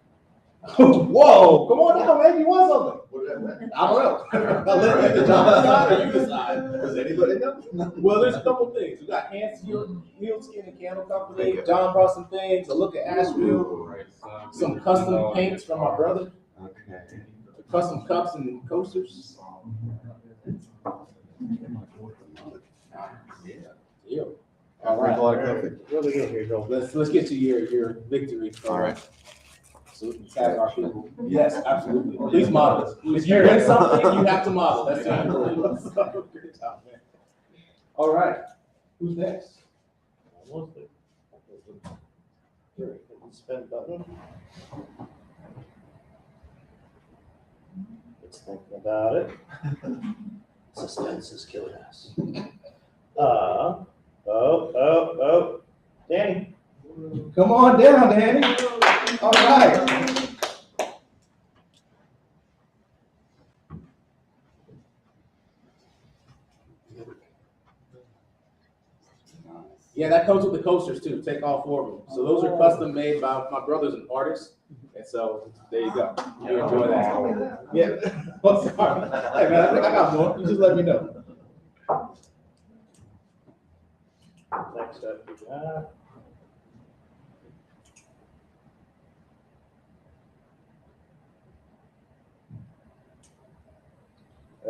Whoa, come on down, man. You want something? What did I win? I don't know. Let the John decide or you decide. Does anybody know? Well, there's a couple things. We got Hands Healed Skin and Candle Company. Okay. John brought some things. A look at Asheville. Some custom paints from my brother. Okay. Custom cups and coasters. Yeah. All right. A lot of coffee. Really good here, Joe. Let's get to your victory. All right. So we can tag our people. Yes, absolutely. Please model it. If you win something, you have to model. That's the Good job, man. All right. Who's next? Spin button. It's thinking about it. Suspense is killing us. Danny. Come on down, Danny. All right. Yeah, that comes with the coasters too. Take all four of them. So those are custom made by my brother's an artist. And so there you go. You enjoy that. Yeah. Oh, sorry. Hey man, I think I got more. You just let me know. Next up, we got.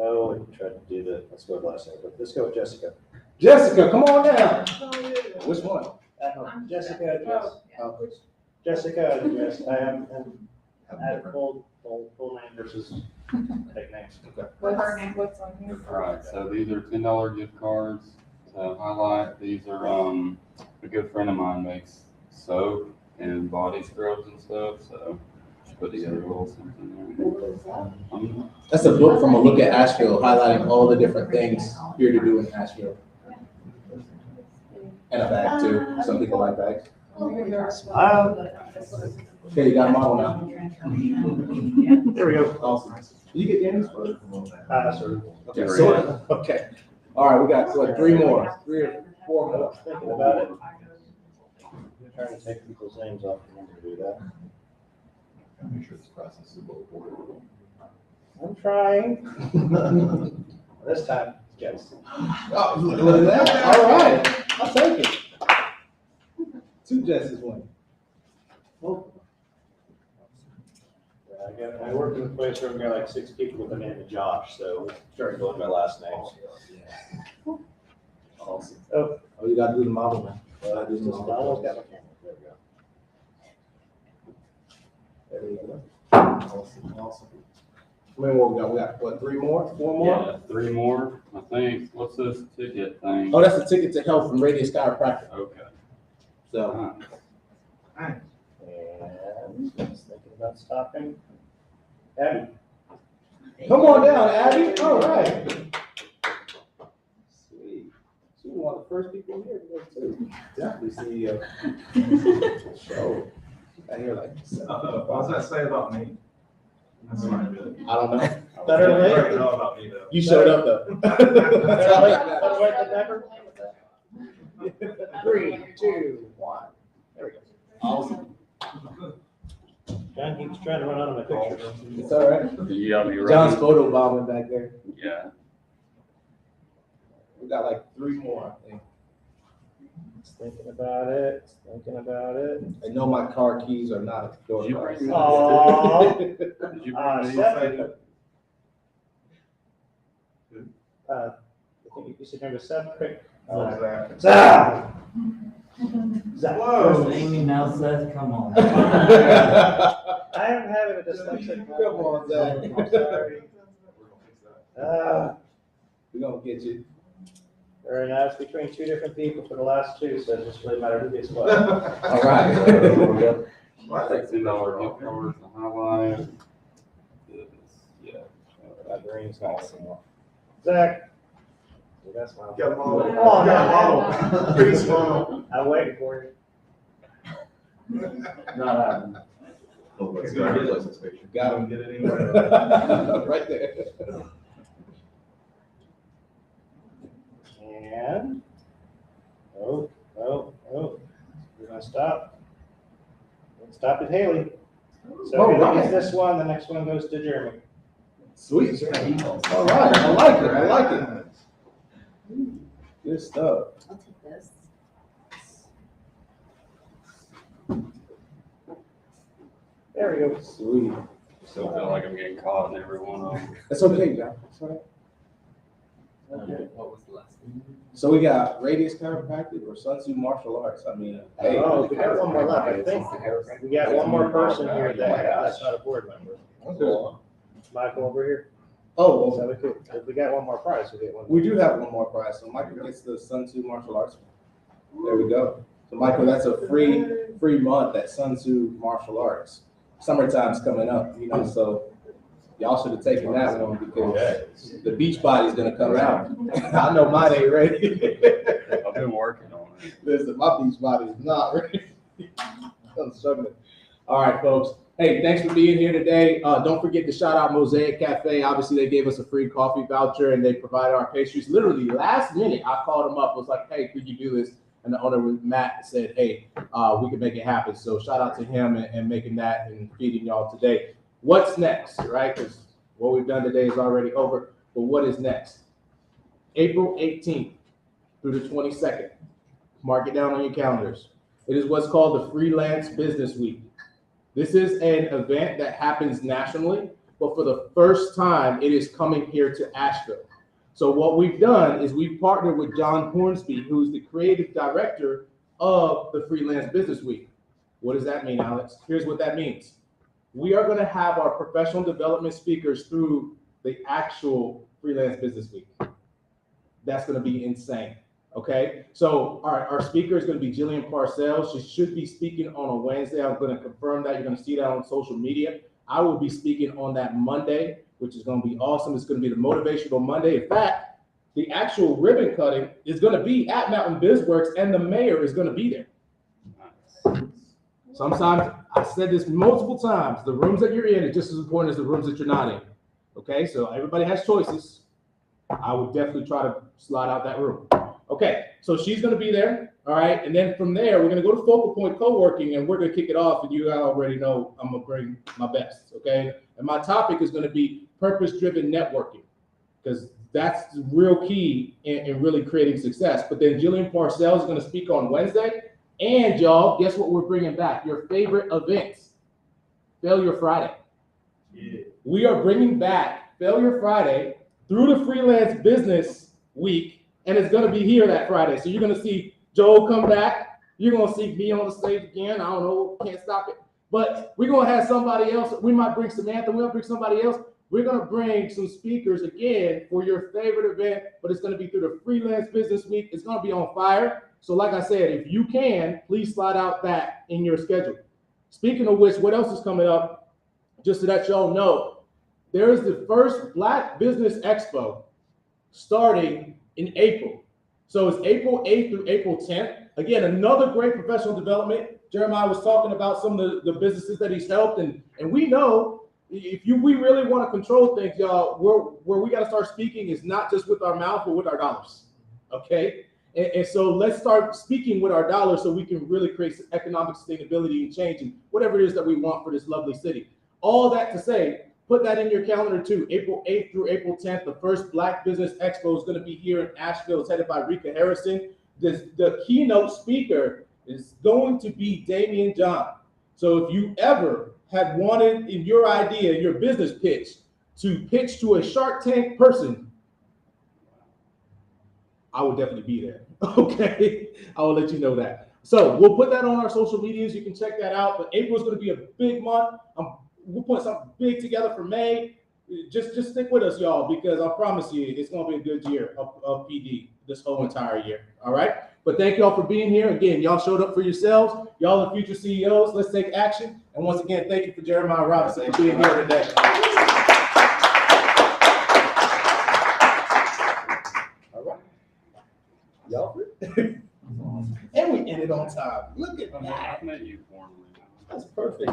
Oh, we tried to do the, let's go with last name, but let's go with Jessica. Jessica, come on down. Which one? Jessica, Jessica, yes, I am, add full name versus fake names. What's on here? Alright, so these are $10 gift cards to highlight. These are, a good friend of mine makes soap and body scrubs and stuff, so just put together a little something there. That's a book from a look at Asheville, highlighting all the different things here to do in Asheville. And a bag too. Some people like bags. Okay, you got a model now. There we go. Awesome. Did you get Danny's first? Sir. Okay, so, okay. All right, we got what, three or four more. Thinking about it. I'm trying to take people's names off, remember to do that. Make sure this process is above board. I'm trying. This time, yes. Oh, look at that. All right, I'll take it. Two Jesses win. I work in a place where we got like 6 people with the name of Josh, so we started going by last names. Awesome. Oh, you gotta do the model now. I almost got my camera. There we go. There you go. Awesome, awesome. I mean, what we got? We got, what, 3 more? 4 more? Yeah, 3 more, I think. What's this ticket thing? Oh, that's the ticket to health from Radius Chiropractic. Okay. So, Nice. And just thinking about stopping. Abby. come on down, Abby. All right. Sweet. She was one of the first people here today, too. Definitely CEO. So, I hear like, What does that say about me? That's not good. I don't know. Better You late. already know about me, though. You showed up, though. Let's write the number. 3, 2, 1. There we go. Awesome. John keeps trying to run out of my picture. It's all right. You got me right. John's photo bombing back there. Yeah. We got like 3 more, I think. Just thinking about it, I know my car keys are not at the door. Did you bring these? Aww. Did you bring these? Seven. I think you said number 7, quick. Zach. Zach. Whoa. Amy now says, come on. I am having a dyslexic. Come on, Zach. I'm sorry. We're gonna get you. Very nice, between 2 different people for the last 2, so it just really matter who gets what. All right. $16 gift cards, the highlight. Yeah. That brings awesome. Zach. That's my. Got them all. Oh, Got them all. Pretty small. I'm waiting for you. Not happening. Oh, let's go. Here's license picture. Got him. Get it anywhere. Right there. And, oh, we're gonna stop. Let's stop at Haley. So All if right. it's this one, the next one goes to Jeremy. Sweet. All right. I like it. I like it. Good stuff. I'll take this. There we go. Sweet. Still feel like I'm getting caught in every one of them. That's okay, John. That's all right. What was the last one? So we got Radius Chiropractic or Sun Tzu Martial Arts. I mean, hey. Oh, we got one more left, I think. We got one more person here that's not a board member. Michael over here. Oh, So we could, if we got one more prize, we get one. we do have one more prize. So Michael gets the Sun Tzu Martial Arts. There we go. So Michael, that's a free month at Sun Tzu Martial Arts. Summertime's coming up, you know, so y'all should have taken that one because the beach body's gonna come out. I know mine ain't ready. I've been working on it. Listen, my beach body is not ready. I'm struggling. All right, folks. Hey, thanks for being here today. Don't forget to shout out Mosaic Cafe. Obviously, they gave us a free coffee voucher and they provided our pastries. Literally last minute, I called them up. Was like, hey, could you do this? And the owner, Matt, said, hey, we can make it happen. So shout out to him and making that and feeding y'all today. What's next, right? Because what we've done today is already over. But what is next? April 18th through the 22nd. Mark it down on your calendars. It is what's called the Freelance Business Week. This is an event that happens nationally, but for the first time, it is coming here to Asheville. So what we've done is we've partnered with John Hornsby, who's the creative director of the Freelance Business Week. What does that mean, Alex? Here's what that means. We are going to have our professional development speakers through the actual Freelance Business Week. That's going to be insane. Okay, so our speaker is going to be Jillian Parcells. She should be speaking on a Wednesday. I'm going to confirm that. You're going to see that on social media. I will be speaking on that Monday, which is going to be awesome. It's going to be the Motivational Monday. In fact, the actual ribbon cutting is going to be at Mountain BizWorks, and the mayor is going to be there. Sometimes, I said this multiple times, the rooms that you're in are just as important as the rooms that you're not in. Okay, so everybody has choices. I would definitely try to slide out that room. Okay, so she's going to be there, all right? And then from there, we're going to go to Focal Point Co-working, and we're going to kick it off, and you already know I'm going to bring my best, okay? And my topic is going to be purpose-driven networking, because that's the real key in really creating success. But then Jillian Parcells is going to speak on Wednesday, and y'all, guess what we're bringing back? Your favorite events, Failure Friday. Yeah. We are bringing back Failure Friday through the Freelance Business Week, and it's going to be here that Friday. So you're going to see Joel come back. You're going to see me on the stage again. I don't know, can't stop it. But we're going to have somebody else. We might bring Samantha. We'll bring somebody else. we're gonna bring some speakers again for your favorite event, but it's gonna be through the Freelance Business Week. It's gonna be on fire. So like I said, if you can, please slide out that in your schedule. Speaking of which, what else is coming up? Just to let y'all know, there is the first Black Business Expo starting in April. So it's April 8th through April 10th. Again, another great professional development. Jeremiah was talking about some of the businesses that he's helped, and we know we really want to control things, y'all, where we got to start speaking is not just with our mouth, but with our dollars. Okay? And so let's start speaking with our dollars so we can really create economic sustainability and change and whatever it is that we want for this lovely city. All that to say, put that in your calendar too. April 8th through April 10th, the first Black Business Expo is going to be here in Asheville. It's headed by Rika Harrison. The keynote speaker is going to be Damian John. So if you ever had wanted in your idea, your business pitch, to pitch to a Shark Tank person, I will definitely be there. Okay, I will let you know that. So we'll put that on our social medias. You can check that out. But April is going to be a big month. We'll put something big together for May. Just stick with us, y'all, because I promise you, it's going to be a good year of PD this whole entire year. All right. But thank y'all for being here. Again, y'all showed up for yourselves. Y'all are future CEOs. Let's take action. And once again, thank you for Jeremiah Robinson for being here today. All right. Y'all good? And we ended on time. Look at that. I met you formally. That's perfect.